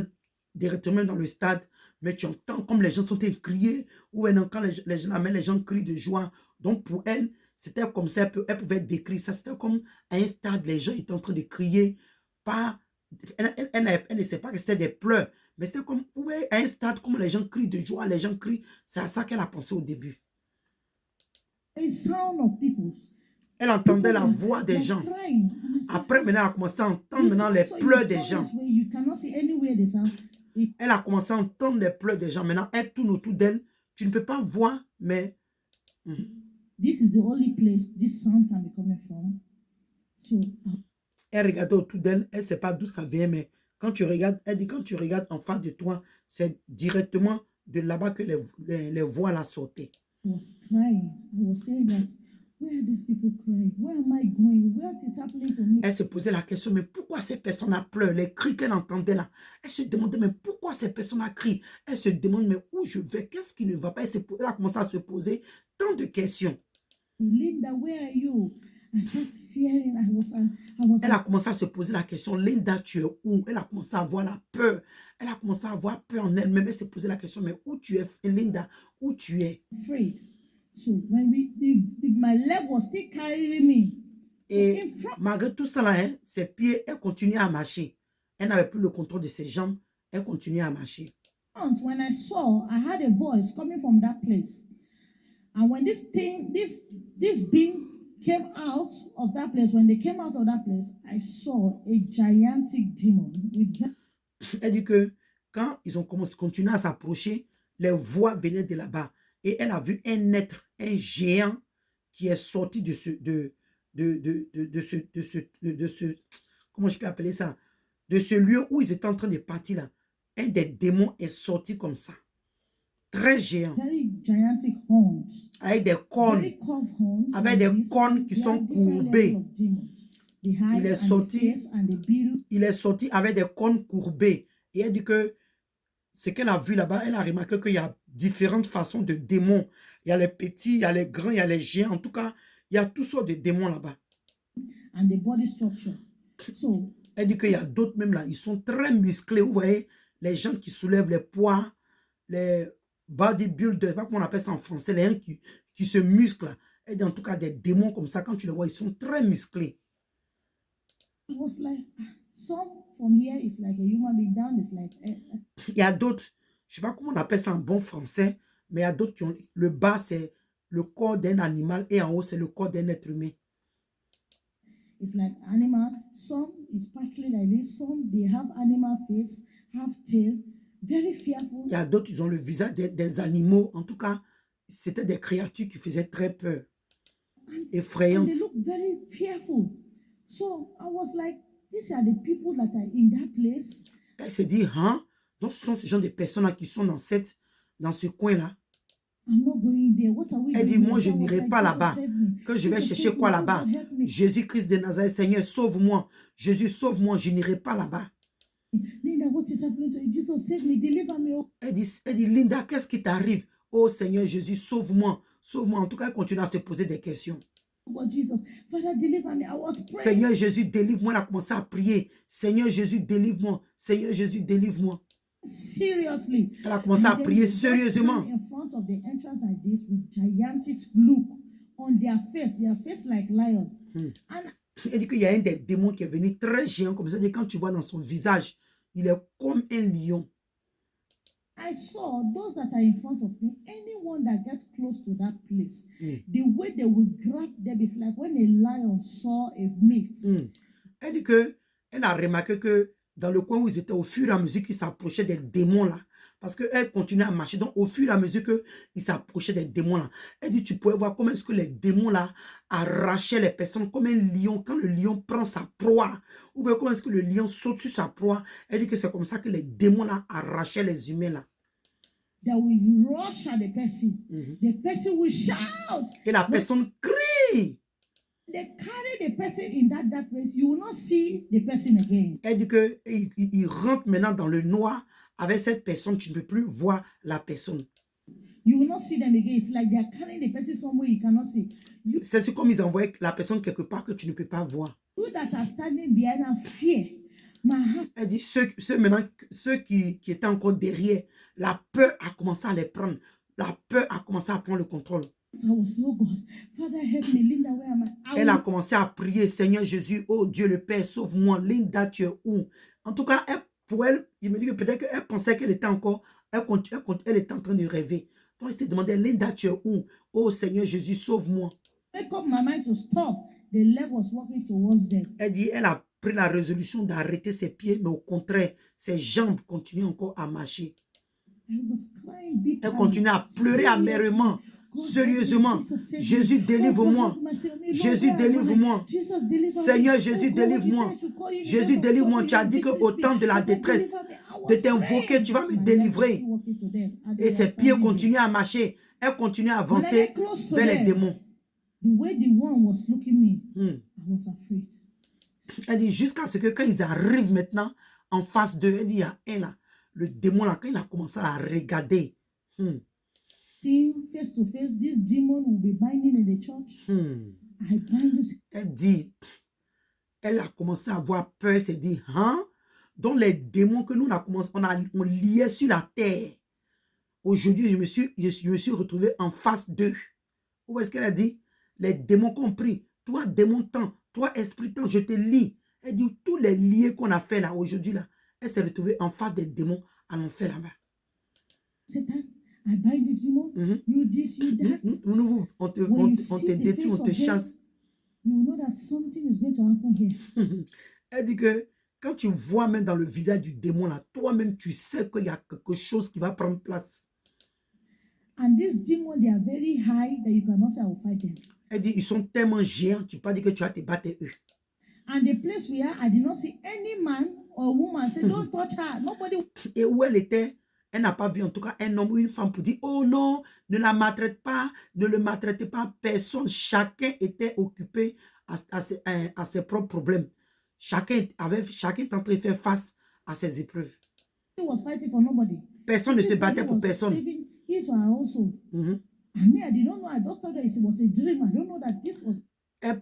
directement dans le stade, mais tu entends comme les gens sont en train de crier, ou quand les gens crient de joie. Donc pour elle, c'était comme ça, elle pouvait décrire ça. C'était comme à un stade, les gens étaient en train de crier. Elle ne sait pas que c'était des pleurs, mais c'était comme, vous voyez, à un stade, comme les gens crient de joie, les gens crient. C'est à ça qu'elle a pensé au début. Elle entendait la voix des gens. Après, maintenant, elle a commencé à entendre les pleurs des gens. Elle a commencé à entendre les pleurs des gens. Maintenant, elle tourne autour d'elle. Tu ne peux pas voir, mais... This is the only place this sound can be coming from. So, elle regardait autour d'elle. Elle ne sait pas d'où ça vient, mais quand tu regardes, elle dit, quand tu regardes en face de toi, c'est directement de là-bas que les voix la sortaient. I was crying. I was saying that, where are these people crying? Where am I going? What is happening to me? Elle se posait la question, mais pourquoi ces personnes-là pleurent? Les cris qu'elle entendait là. Elle se demandait, mais pourquoi ces personnes-là crient? Elle se demande, mais où je vais? Qu'est-ce qui ne va pas? Elle a commencé à se poser tant de questions. Linda, where are you? I started fearing. Elle a commencé à se poser la question, Linda, tu es où? Elle a commencé à avoir la peur. Elle a commencé à avoir peur en elle-même. Elle s'est posé la question, mais où tu es, Linda? Où tu es? Afraid. So when my leg was still carrying me. Et malgré tout ça, là, hein, ses pieds, elle continuait à marcher. Elle n'avait plus le contrôle de ses jambes. Elle continuait à marcher. When I saw, I had a voice coming from that place. And when this being came out of that place, when they came out of that place, I saw a gigantic demon. Elle dit que quand ils ont continué à s'approcher, les voix venaient de là-bas. Et elle a vu un être, un géant qui est sorti de ce, comment je peux appeler ça? De ce lieu où ils étaient en train de partir là. Un des démons est sorti comme ça. Très géant. Avec des cornes. Avec des cornes qui sont courbées. Il est sorti avec des cornes courbées. Et elle dit que ce qu'elle a vu là-bas, elle a remarqué qu'il y a différentes façons de démons. Il y a les petits, il y a les grands, il y a les géants. En tout cas, il y a toutes sortes de démons là-bas. Elle dit qu'il y a d'autres même là, ils sont très musclés. Vous voyez, les gens qui soulèvent les poids, les bodybuilders, je ne sais pas comment on appelle ça en français, les gens qui se musclent. Elle dit en tout cas des démons comme ça, quand tu les vois, ils sont très musclés. I was like, some from here is like a human being, down is like. Il y a d'autres, je ne sais pas comment on appelle ça en bon français, mais il y a d'autres qui ont, le bas c'est le corps d'un animal et en haut c'est le corps d'un être humain. It's like animal, some is partly like this, some they have animal face, have tail, very fearful. Il y a d'autres, ils ont le visage des animaux, en tout cas, c'était des créatures qui faisaient très peur, effrayantes. And they look very fearful. So I was like, these are the people that are in that place. Elle s'est dit, hein? Donc ce sont ces gens de personnes qui sont dans ce coin-là. I'm not going there. What are we Elle dit, doing? moi je n'irai pas là-bas. Que je vais chercher quoi là-bas? Jésus-Christ de Nazareth, Seigneur, sauve-moi. Jésus, sauve-moi, je n'irai pas là-bas. Linda, what is happening to you? Jesus, save me, deliver me. Elle dit, Linda, qu'est-ce qui t'arrive? Oh Seigneur Jésus, sauve-moi. Sauve-moi. En tout cas, elle continue à se poser des questions. Oh, Jesus. Father, deliver me. I was praying. Seigneur Jésus, délivre-moi. Elle a commencé à prier. Seigneur Jésus, délivre-moi. Seigneur Jésus, délivre-moi. Seriously. Elle a commencé à prier sérieusement. In front of the entrance like this with gigantic look on their face like lion. And elle dit qu'il y a un des démons qui est venu très géant comme ça. Quand tu vois dans son visage, il est comme un lion. I saw those that are in front of me, anyone that gets close to that place, the way they will grab them is like when a lion saw a meat. Elle dit qu'elle a remarqué que dans le coin où ils étaient, au fur et à mesure qu'ils s'approchaient des démons là, parce qu'elle continuait à marcher, donc au fur et à mesure qu'ils s'approchaient des démons là, elle dit tu pouvais voir comment est-ce que les démons là arrachaient les personnes comme un lion, quand le lion prend sa proie, ou comment est-ce que le lion saute sur sa proie. Elle dit que c'est comme ça que les démons là arrachaient les humains là. They will rush at the person. The person will shout. Et la personne crie. They carry the person in that place. You will not see the person again. Elle dit qu'il rentre maintenant dans le noir avec cette personne. Tu ne peux plus voir la personne. You will not see them again. It's like they are carrying the person somewhere you cannot see. C'est comme ils envoient la personne quelque part que tu ne peux pas voir. You that are standing behind and fear. Elle dit ceux qui étaient encore derrière, la peur a commencé à les prendre. La peur a commencé à prendre le contrôle. Elle a commencé à prier, Seigneur Jésus, oh Dieu le Père, sauve-moi. Linda, tu es où? En tout cas, pour elle, il me dit que peut-être qu'elle pensait qu'elle était encore, elle était en train de rêver. Donc elle s'est demandé, Linda, tu es où? Oh Seigneur Jésus, sauve-moi. Elle dit, elle a pris la résolution d'arrêter ses pieds, mais au contraire, ses jambes continuent encore à marcher. Elle continue à pleurer amèrement. Sérieusement, Jésus délivre-moi. Jésus délivre-moi. Seigneur Jésus délivre-moi. Jésus délivre-moi. Tu as dit qu'au temps de la détresse, de t'invoquer, tu vas me délivrer. Et ses pieds continuent à marcher. Elle continue à avancer vers les démons. Elle dit jusqu'à ce que quand ils arrivent maintenant en face d'eux, elle dit il y a un là, le démon là, quand il a commencé à la regarder. Face to face, this demon will be binding in the church. I bind you. Elle dit, elle a commencé à avoir peur, elle s'est dit, hein? Donc les démons que nous on liait sur la terre. Aujourd'hui, je me suis retrouvé en face d'eux. Où est-ce qu'elle a dit? Les démons compris. Toi, démon tant, Toi, esprit temps, je te lis. Elle dit, tous les liens qu'on a fait là, aujourd'hui, là, elle s'est retrouvée en face des démons à l'enfer là-bas. Satan, I bind the demon. You this, you that. On When you te see the détruit, face on te of them, chasse. you know that something is going to happen here. Elle dit que quand tu vois même dans le visage du démon là, toi-même tu sais qu'il y a quelque chose qui va prendre place. And these demons, they are very high that you cannot say I will fight them. Elle dit, ils sont tellement géants, tu ne peux pas dire que tu vas te battre eux. And the place we are, I did not see any man or woman say, don't touch her. Nobody. Et où elle était, elle n'a pas vu en tout cas un homme ou une femme pour dire, oh non, ne la maltraite pas, ne le maltraitez pas. Personne, chacun était occupé à ses propres problèmes. Chacun était en train de faire face à ses épreuves. Was fighting for nobody. Personne ne se battait pour personne. Also. And me, I did not know. I just thought that it was a dream. I don't know that this was. Elle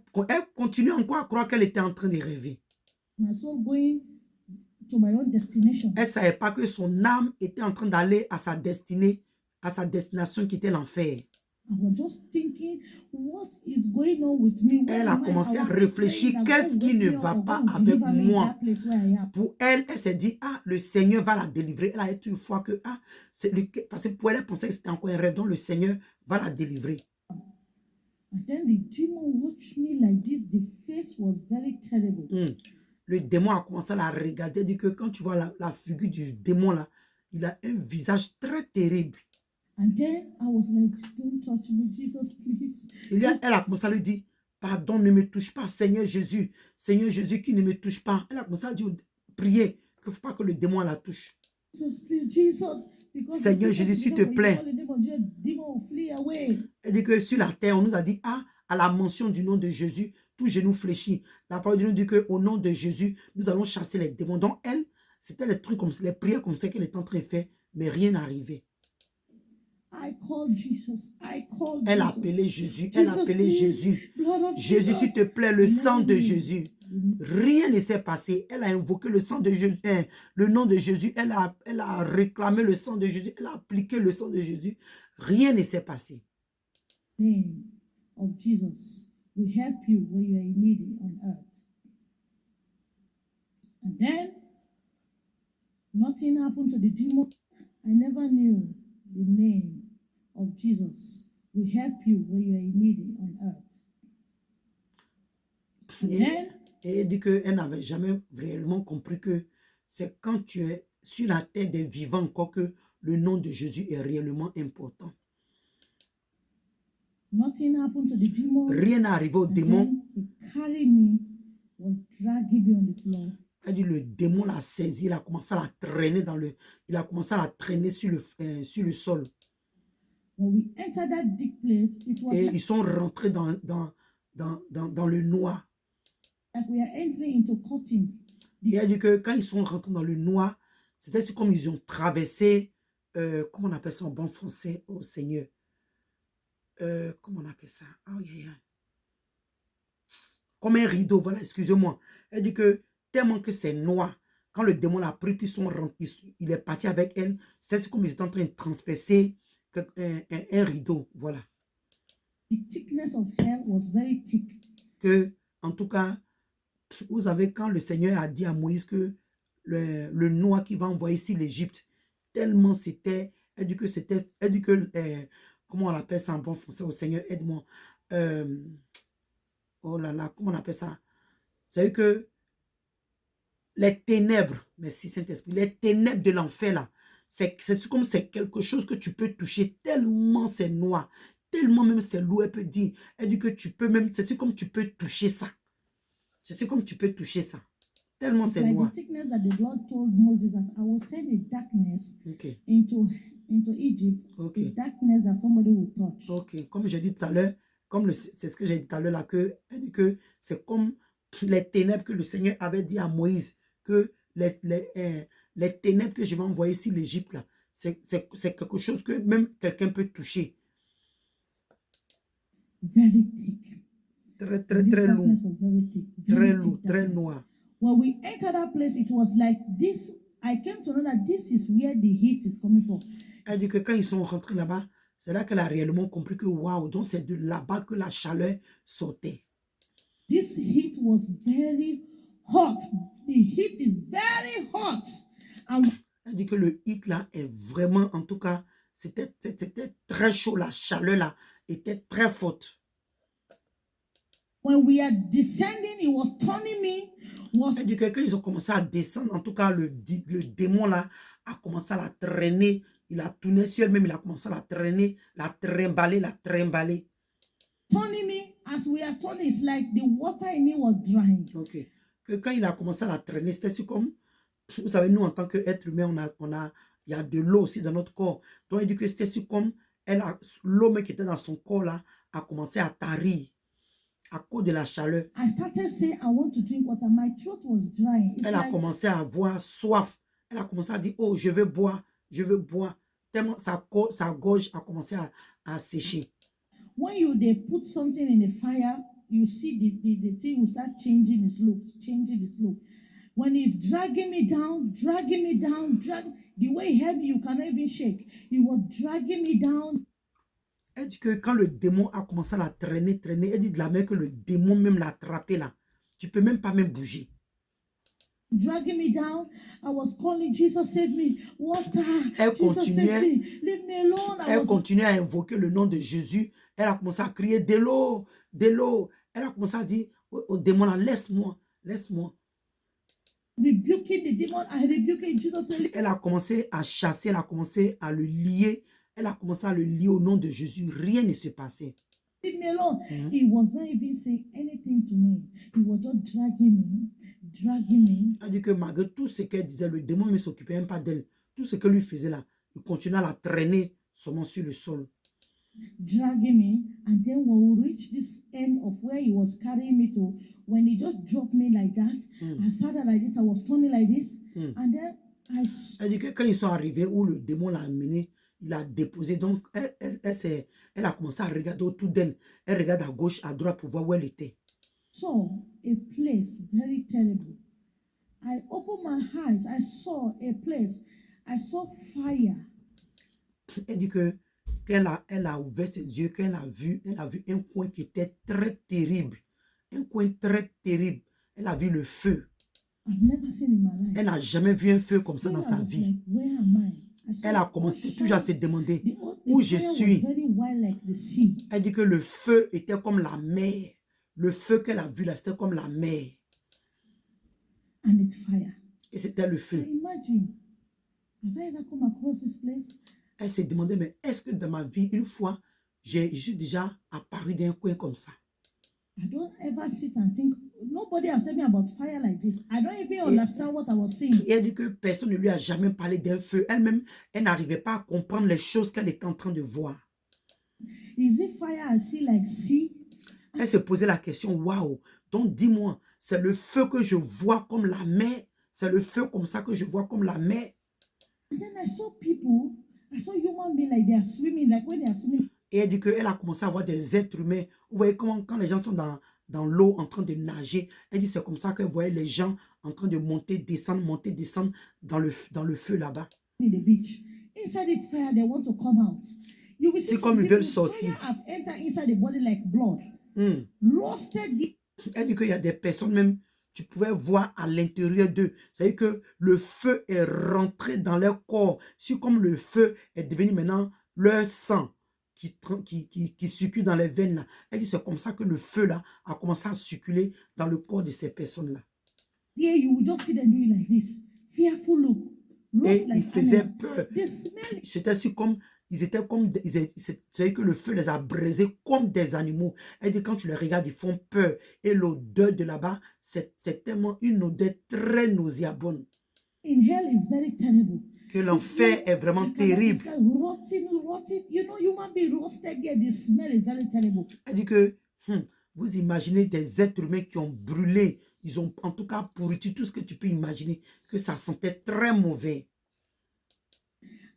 continue encore à croire qu'elle était en train de rêver. My soul going to my own destination. Elle ne savait pas que son âme était en train d'aller à sa destinée, à sa destination qui était l'enfer. I was just thinking, what is going on with me? Elle a commencé à réfléchir, qu'est-ce qui ne va pas avec moi? Pour elle, elle s'est dit, ah, le Seigneur va la délivrer. Elle a été une fois que, ah, parce que pour elle, elle pensait que c'était encore un rêve, donc le Seigneur va la délivrer. And then the demon watched me like this. The face was very terrible. Le démon a commencé à la regarder, dit que quand tu vois la figure du démon là, il a un visage très terrible. And then I was like, don't touch me, Jesus, please. Elle a commencé à lui dire, pardon, ne me touche pas, Seigneur Jésus qui ne me touche pas. Elle a commencé à dire, prier, qu'il ne faut pas que le démon la touche. Jesus, please, Jesus. Seigneur Jésus, s'il te plaît. Elle dit que sur la terre, on nous a dit, ah, à la mention du nom de Jésus, tout genou fléchit. La parole de Dieu nous dit qu'au nom de Jésus, nous allons chasser les démons. Donc elle, c'était les trucs comme les prières comme ça qu'elle était en train de faire, mais rien n'arrivait. Elle a appelé Jésus, elle a appelé Jésus. Jésus, s'il te plaît, le sang de Jésus. Rien ne s'est passé. Elle a invoqué le sang de Jésus, le nom de Jésus. Elle a réclamé le sang de Jésus. Elle a appliqué le sang de Jésus. Rien ne s'est passé. Name of Jesus will help you when you are in need on earth. And then nothing happened to the demon. I never knew the name of Jesus will help you when you are in need on earth. And then et elle dit qu'elle n'avait jamais réellement compris que c'est quand tu es sur la terre des vivants encore que le nom de Jésus est réellement important. Nothing happened to the demon. Rien n'est arrivé au démon. He carried me, was dragging me on the floor. Elle dit le démon l'a saisi, il a commencé à la traîner il a commencé à la traîner sur le sol. When we entered that deep place, it was et like, ils sont rentrés dans le noir. Like we are entering into cutting. Et elle dit que quand ils sont rentrés dans le noir, c'était comme ils ont traversé, comment on appelle ça en bon français, au Seigneur. Comment on appelle ça? Oh, yeah. Comme un rideau, voilà, excusez-moi. Elle dit que tellement que c'est noir, quand le démon l'a pris, puis il est parti avec elle, c'est comme ils étaient en train de transpercer un rideau, voilà. The thickness of hair was very thick. Que, en tout cas, vous savez, quand le Seigneur a dit à Moïse que le noir qui va envoyer ici l'Égypte, tellement c'était, elle dit que, comment on appelle ça en bon français au Seigneur, aide-moi, oh là là, comment on appelle ça? C'est que les ténèbres, merci Saint-Esprit, les ténèbres de l'enfer là, c'est comme c'est quelque chose que tu peux toucher, tellement c'est noir, tellement même c'est lourd, elle dit que tu peux même, c'est comme tu peux toucher ça. C'est comme tu peux toucher ça. Tellement c'est like noir. the thickness that the Lord told Moses that I will send a darkness into Egypt. The darkness that somebody will touch. Ok, comme j'ai dit tout à l'heure, c'est ce que j'ai dit tout à l'heure là, elle dit que c'est comme les ténèbres que le Seigneur avait dit à Moïse, que les ténèbres que je vais envoyer ici l'Égypte là, c'est quelque chose que même quelqu'un peut toucher. Very thick. Très lourd. Très lourd, très noir. When we entered that place, it was like this. I came to know that this is where the heat is coming from. Elle dit que quand ils sont rentrés là-bas, c'est là qu'elle a réellement compris que waouh, donc c'est de là-bas que la chaleur sortait. This heat was very hot. The heat is very hot. And Elle dit que le hit là est vraiment, en tout cas, c'était très chaud. La chaleur là était très forte. when we are descending, it was turning me. Elle dit que quand ils ont commencé à descendre, en tout cas, le démon là a commencé à la traîner. Il a tourné sur elle-même, il a commencé à la traîner, la trimballer. Turning me, as we are turning, it's like the water in me was drying. Ok. Que quand il a commencé à la traîner, c'était comme, vous savez, nous en tant qu'être humain, il y a de l'eau aussi dans notre corps. Donc il dit que c'était comme, l'eau qui était dans son corps là, a commencé à tarir à cause de la chaleur. I started saying, I want to drink water. My throat was drying. Elle a commencé à avoir soif. Elle a commencé à dire, oh, je veux boire. Tellement sa gorge a commencé à sécher. When they put something in the fire, you see the thing will start changing its look. When it's dragging me down, the way he held me, you cannot even shake. He was dragging me down. Elle dit que quand le démon a commencé à la traîner, elle dit de la main que le démon même l'a attrapé là. Tu peux même pas bouger. Dragging me down, I was calling Jesus, save me, water. Elle continuait, Jesus, save me. Leave me alone. Elle continuait à invoquer le nom de Jésus. Elle a commencé à crier de l'eau. Elle a commencé à dire au démon là, laisse-moi. Rebuking the demon, I rebuke in Jesus' name. Elle a commencé à chasser, elle a commencé à le lier. Elle a commencé à le lier au nom de Jésus. Rien ne se passait. Leave me alone. He was not even saying anything to me. He was just dragging me. Elle dit que malgré tout ce qu'elle disait, le démon ne s'occupait même pas d'elle. Tout ce que lui faisait là, il continuait à la traîner seulement sur le sol. Dragging me, and then when we reached this end of where he was carrying me to, when he just dropped me like that, I sat there like this, I was turning like this, and then Elle dit que quand ils sont arrivés où le démon l'a amené, il a déposé, donc elle a commencé à regarder autour d'elle. Elle regarde à gauche, à droite pour voir où elle était. So, a place very terrible. I opened my eyes, I saw a place, I saw fire. Elle dit que quand elle a ouvert ses yeux, quand elle a vu un coin qui était très terrible. Un coin très terrible. Elle a vu le feu. I've never seen in my life. Elle n'a jamais vu un feu comme ça dans sa vie. Like, where am I? Elle a commencé toujours à se demander où je suis. Elle dit que le feu était comme la mer. Le feu qu'elle a vu là, c'était comme la mer. And it's fire. Et c'était le feu. Imagine, have I ever come across this place? Elle s'est demandé, mais est-ce que dans ma vie, une fois, je suis déjà apparu d'un coin comme ça? I don't ever sit and think, nobody has told me about fire like this. I don't even understand what I was seeing. Et elle dit que personne ne lui a jamais parlé d'un feu. Elle-même, elle n'arrivait pas à comprendre les choses qu'elle était en train de voir. Is it fire I see like sea? Elle se posait la question, waouh, donc dis-moi, c'est le feu que je vois comme la mer? C'est le feu comme ça que je vois comme la mer? And then I saw people, I saw human beings like they are swimming, like when they are swimming. Et elle dit qu'elle a commencé à voir des êtres humains. Vous voyez comment quand les gens sont dans l'eau en train de nager, elle dit c'est comme ça qu'elle voyait les gens en train de monter, descendre dans le feu là-bas. In the beach. Inside this fire, they want to come out. C'est comme ils veulent sortir. Fire have entered inside the body like blood. Roasted the... Elle dit qu'il y a des personnes même, tu pouvais voir à l'intérieur d'eux. C'est-à-dire que le feu est rentré dans leur corps. C'est comme le feu est devenu maintenant leur sang qui circule dans les veines là. Elle dit c'est comme ça que le feu là a commencé à circuler dans le corps de ces personnes là. Yeah, you would just see them doing like this. Fearful look. Et Like ils faisaient peur. Smell... C'était comme ils étaient comme, c'est que le feu les a brisés comme des animaux. Elle dit quand tu les regardes, ils font peur. Et l'odeur de là-bas, c'est tellement une odeur très nauséabonde. In hell is very terrible. Que l'enfer est vraiment terrible. Rotten. You know, human being roasted here, the smell is very terrible. Elle dit que, vous imaginez des êtres humains qui ont brûlé, ils ont en tout cas pourri tout ce que tu peux imaginer, que ça sentait très mauvais.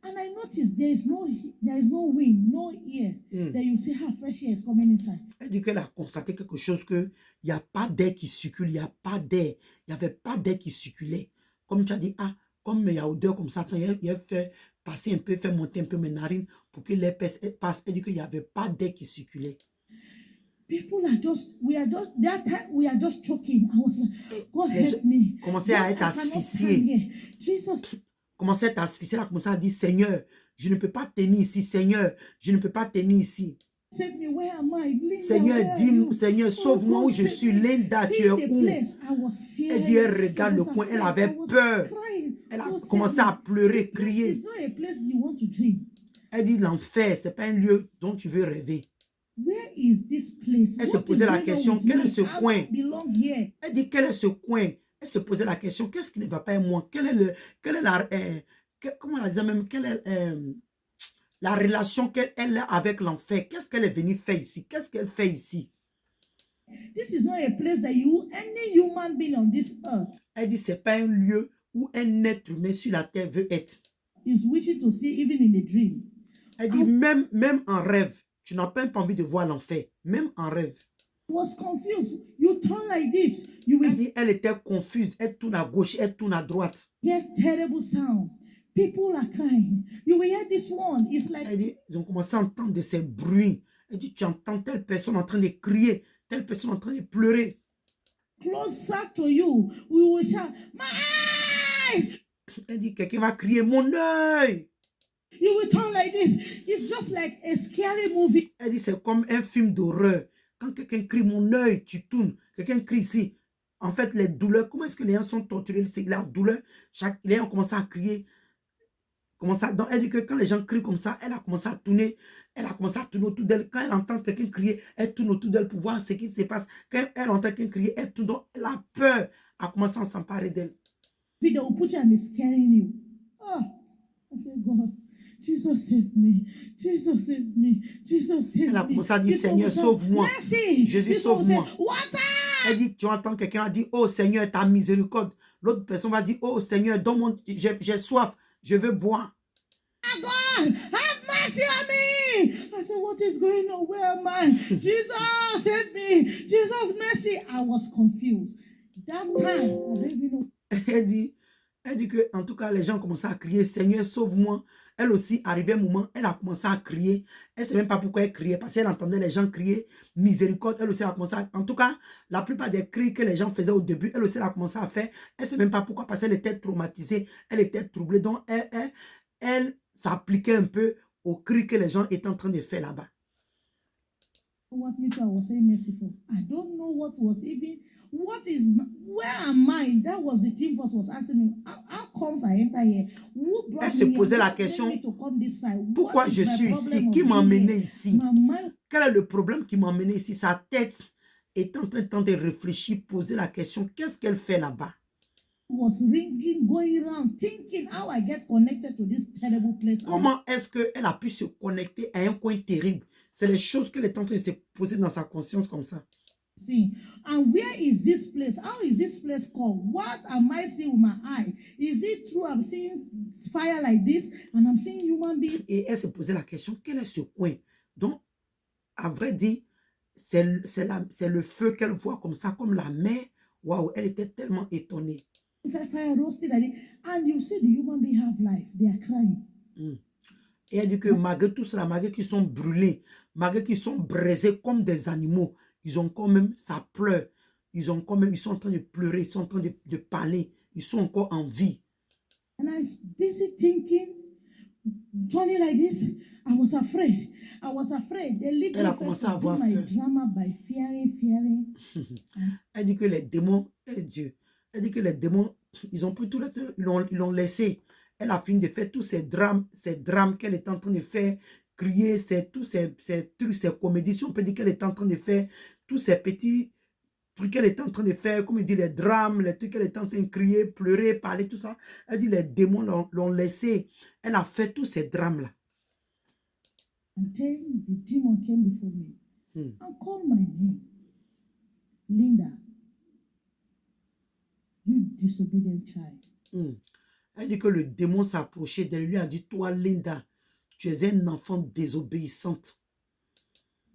And I noticed there is no wind, no air. That you see how fresh air is coming inside. Elle dit qu'elle a constaté quelque chose, que il n'y a pas d'air qui circule, il n'y a pas d'air. Il n'y avait pas d'air qui circulait. Comme tu as dit, comme il y a odeur comme ça, il a fait passer un peu, fait monter un peu mes narines pour que l'air passe. Elle dit qu'il n'y avait pas d'air qui circulait. People are just, that time we are just choking. I was like, God Les gens help me. commençaient à God, être I cannot stand asphyxiés. here. Jesus, Commençaient à être asphyxiés. Là, commençaient à dire, Seigneur, je ne peux pas tenir ici. Seigneur, je ne peux pas tenir ici. save me. Where am I? Linda, Seigneur, where are dis, you? Seigneur, Oh, sauve-moi où God, je save suis. me. Linda, tu es Seeing the où? place, I was Elle dit, elle fearing. I regarde le was coin. Elle afraid. I avait was peur. crying. Elle a God, save commencé me. à pleurer, The place is crier. not a place you want to dream. Elle dit, l'enfer, ce n'est pas un lieu dont tu veux rêver. Where is this place? Elle se What is posait la going on question, with quel me? est ce I coin? don't belong here. Elle dit, quel est ce coin? Elle se posait la question, qu'est-ce qui ne va pas avec moi? Quelle est la, comment on a dit ça même, quelle est la relation qu'elle a avec l'enfer? Qu'est-ce qu'elle est venue faire ici? Qu'est-ce qu'elle fait ici? This is not a place that any human being on this earth Elle dit, c'est pas un lieu où un être humain sur la terre veut être. is wishing to see, even in a dream. Elle dit, même en rêve, tu n'as pas envie de voir l'enfer. Même en rêve. Was confused. You turn like this, you Elle will dit, elle était confuse. Elle tourne à gauche, elle tourne à droite. hear terrible sound. People are crying. You will hear this one. It's like Elle dit, ils ont commencé à entendre de ces bruits. Elle dit, tu entends telle personne en train de crier, telle personne en train de pleurer. closer to you. We will shout, my eyes. Elle dit, quelqu'un va crier, mon œil. You will turn like this. It's just like a scary movie. Elle dit, c'est comme un film d'horreur. Quand quelqu'un crie, mon œil, tu tournes. Quelqu'un crie ici. En fait, les douleurs, comment est-ce que les gens sont torturés? C'est la douleur. Les gens ont commencé à crier. Donc, elle dit que quand les gens crient comme ça, elle a commencé à tourner. Elle a commencé à tourner autour d'elle. Quand elle entend quelqu'un crier, elle tourne autour d'elle pour voir ce qui se passe. Quand elle entend quelqu'un crier, elle tourne. Donc, elle a peur. Elle a commencé à s'emparer d'elle. They will put you and is scaring you. Oh, I said, God, Jesus save me. Jesus save me. Jesus save me. Elle a commencé à dire, Seigneur, sauve-moi. Jésus, sauve-moi. Elle dit, tu entends quelqu'un dire, oh Seigneur, ta miséricorde. L'autre personne va dire, oh Seigneur, j'ai soif, je veux boire. Oh God, have mercy on me. I said, what is going on? Where am I? Jesus, save me. Jesus, mercy. I was confused. That time, I don't even know. Elle dit que, en tout cas, les gens commençaient à crier, Seigneur, sauve-moi. Elle aussi, arrivé un moment, elle a commencé à crier. Elle ne sait même pas pourquoi elle criait, parce qu'elle entendait les gens crier, miséricorde. Elle aussi a commencé à... En tout cas, la plupart des cris que les gens faisaient au début, elle aussi a commencé à faire. Elle ne sait même pas pourquoi, parce qu'elle était traumatisée, elle était troublée. Donc, elle s'appliquait un peu aux cris que les gens étaient en train de faire là-bas. What me too, I was saying merciful. I don't know what was even, where am I? That was the thing first was asking me, how comes I enter here? Who brought Elle se me posait here? la What question, made me to come this side? pourquoi What is je my suis problem ici? of Qui m'a being emmené here? ici? My mind Quel est le problème qui m'a emmené ici? Sa tête est en train de réfléchir, poser la question, qu'est-ce qu'elle fait là-bas? was ringing, going around, thinking how I get connected to this terrible place. Comment est-ce qu'elle a pu se connecter à un coin terrible? C'est les choses qu'elle est en train de se poser dans sa conscience comme ça. See, and where is this place? How is this place called? What am I seeing with my eye? Is it true I'm seeing fire like this and I'm seeing human beings? Et elle se posait la question, quel est ce coin? Donc, à vrai dire, c'est le feu qu'elle voit comme ça, comme la mer. Waouh, elle était tellement étonnée. Inside fire roasted like it. And you see the human being have life. They are crying. Et elle dit que malgré tout cela, malgré qu'ils sont brûlés, malgré qu'ils sont brisés comme des animaux, ils ont quand même, ça pleure. Ils sont en train de pleurer, ils sont en train de parler. Ils sont encore en vie. And I was busy thinking, turning like this. I was afraid. I was afraid. They leave Elle a me commencé first à to do avoir my faim. drama by fearing. Elle dit que les démons, Dieu, elle dit que les démons, ils ont pris tout le temps, ils l'ont laissé. Elle a fini de faire tous ces drames qu'elle est en train de faire, crier, tous ces trucs, ces comédies, si on peut dire qu'elle est en train de faire, tous ces petits trucs qu'elle est en train de faire, comme il dit, les drames, les trucs qu'elle est en train de crier, pleurer, parler, tout ça. Elle dit les démons l'ont laissé. Elle a fait tous ces drames-là. And then the demon came before me and called my name. Linda, you disobedient child. Elle dit que le démon s'approchait d'elle, lui a dit, toi Linda, tu es un enfant désobéissante.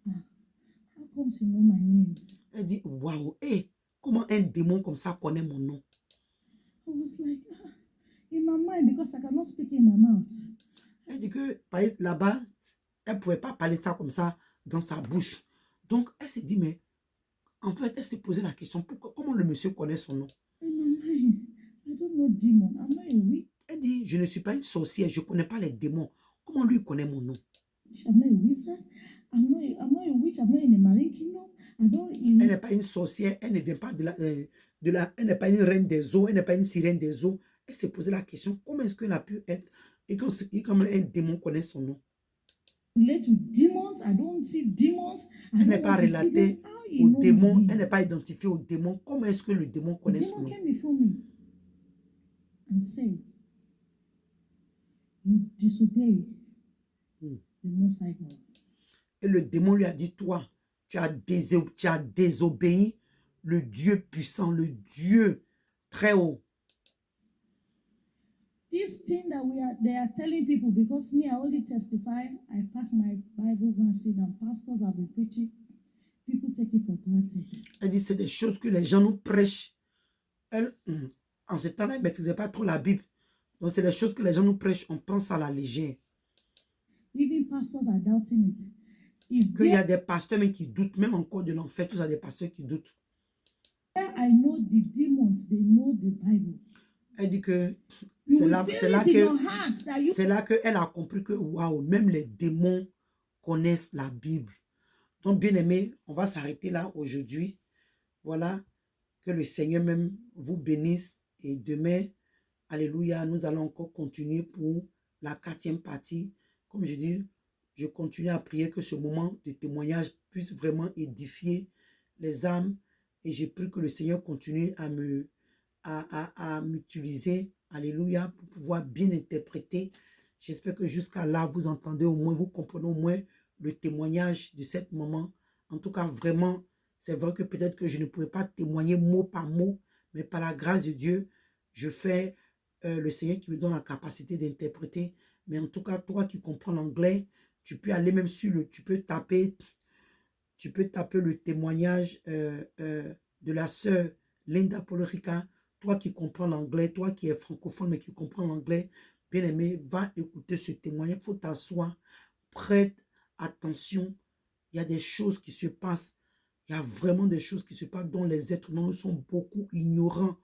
How come you know my name? Elle dit, waouh, comment un démon comme ça connaît mon nom? I was like, in my mind, because I cannot speak in my mouth. Elle dit que là-bas, elle ne pouvait pas parler de ça comme ça dans sa bouche. Donc, elle s'est dit, mais en fait, elle s'est posé la question, comment le monsieur connaît son nom? In my mind, I don't know demon. I'm not a witch. Elle dit, je ne suis pas une sorcière, je ne connais pas les démons. Comment lui connaît mon nom? I'm not a wizard. I'm not a witch. I'm not in the marine kingdom. I don't. Elle n'est pas une sorcière, elle ne vient pas elle n'est pas une reine des eaux, elle n'est pas une sirène des eaux. Elle s'est posé la question, comment est-ce qu'elle a pu être, et comme un démon connaît son nom? Relate to demons. I don't see demons. I Elle n'est don't pas want to see relatée them. How aux you know démons, my elle n'est name? pas identifiée aux démons. Comment est-ce que le démon The connaît son demon nom? came before me and said, "You disobey the Most High God." Et le démon lui a dit, toi, tu as désobéi le Dieu puissant, le Dieu très haut. This thing that they are telling people, because me, I only testify. I pack my Bible, go and sit down. Pastors have been preaching. People take it for granted. Elle dit, c'est des choses que les gens nous prêchent. Elle, en ce temps-là, elle ne maîtrisait pas trop la Bible. Donc, c'est des choses que les gens nous prêchent, on pense à la légère. Even pastors are doubting it. Qu'il y a des pasteurs même qui doutent, même encore de l'enfer, tous des pasteurs qui doutent. I know the demons, they know the Bible. Elle dit que c'est là qu'elle a compris que, waouh, même les démons connaissent la Bible. Donc, bien aimé, on va s'arrêter là aujourd'hui. Voilà, que le Seigneur même vous bénisse. Et demain, alléluia, nous allons encore continuer pour la 4e partie. Comme je dis, je continue à prier que ce moment de témoignage puisse vraiment édifier les âmes. Et j'ai pris que le Seigneur continue à m'utiliser, alléluia, pour pouvoir bien interpréter. J'espère que jusqu'à là, vous entendez au moins, vous comprenez au moins le témoignage de cet moment. En tout cas, vraiment, c'est vrai que peut-être que je ne pourrais pas témoigner mot par mot, mais par la grâce de Dieu, je fais le Seigneur qui me donne la capacité d'interpréter. Mais en tout cas, toi qui comprends l'anglais, tu peux aller même sur tu peux taper le témoignage de la sœur Linda Polorica. Toi qui comprends l'anglais, toi qui es francophone mais qui comprends l'anglais, bien aimé, va écouter ce témoignage. Il faut t'asseoir, prête attention. Il y a des choses qui se passent. Il y a vraiment des choses qui se passent dont les êtres humains sont beaucoup ignorants.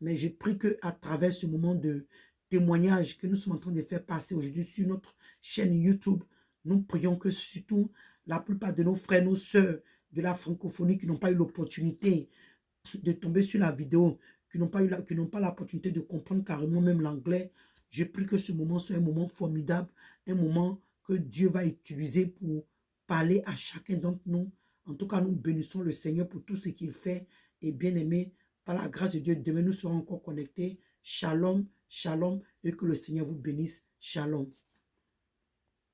Mais j'ai pris qu'à travers ce moment de témoignage que nous sommes en train de faire passer aujourd'hui sur notre chaîne YouTube, nous prions que surtout la plupart de nos frères, nos sœurs de la francophonie qui n'ont pas eu l'opportunité de tomber sur la vidéo, qui n'ont pas l'opportunité de comprendre carrément même l'anglais, je prie que ce moment soit un moment formidable, un moment que Dieu va utiliser pour parler à chacun d'entre nous. En tout cas, nous bénissons le Seigneur pour tout ce qu'il fait. Et bien aimé, par la grâce de Dieu, demain nous serons encore connectés. Shalom, shalom, et que le Seigneur vous bénisse. Shalom.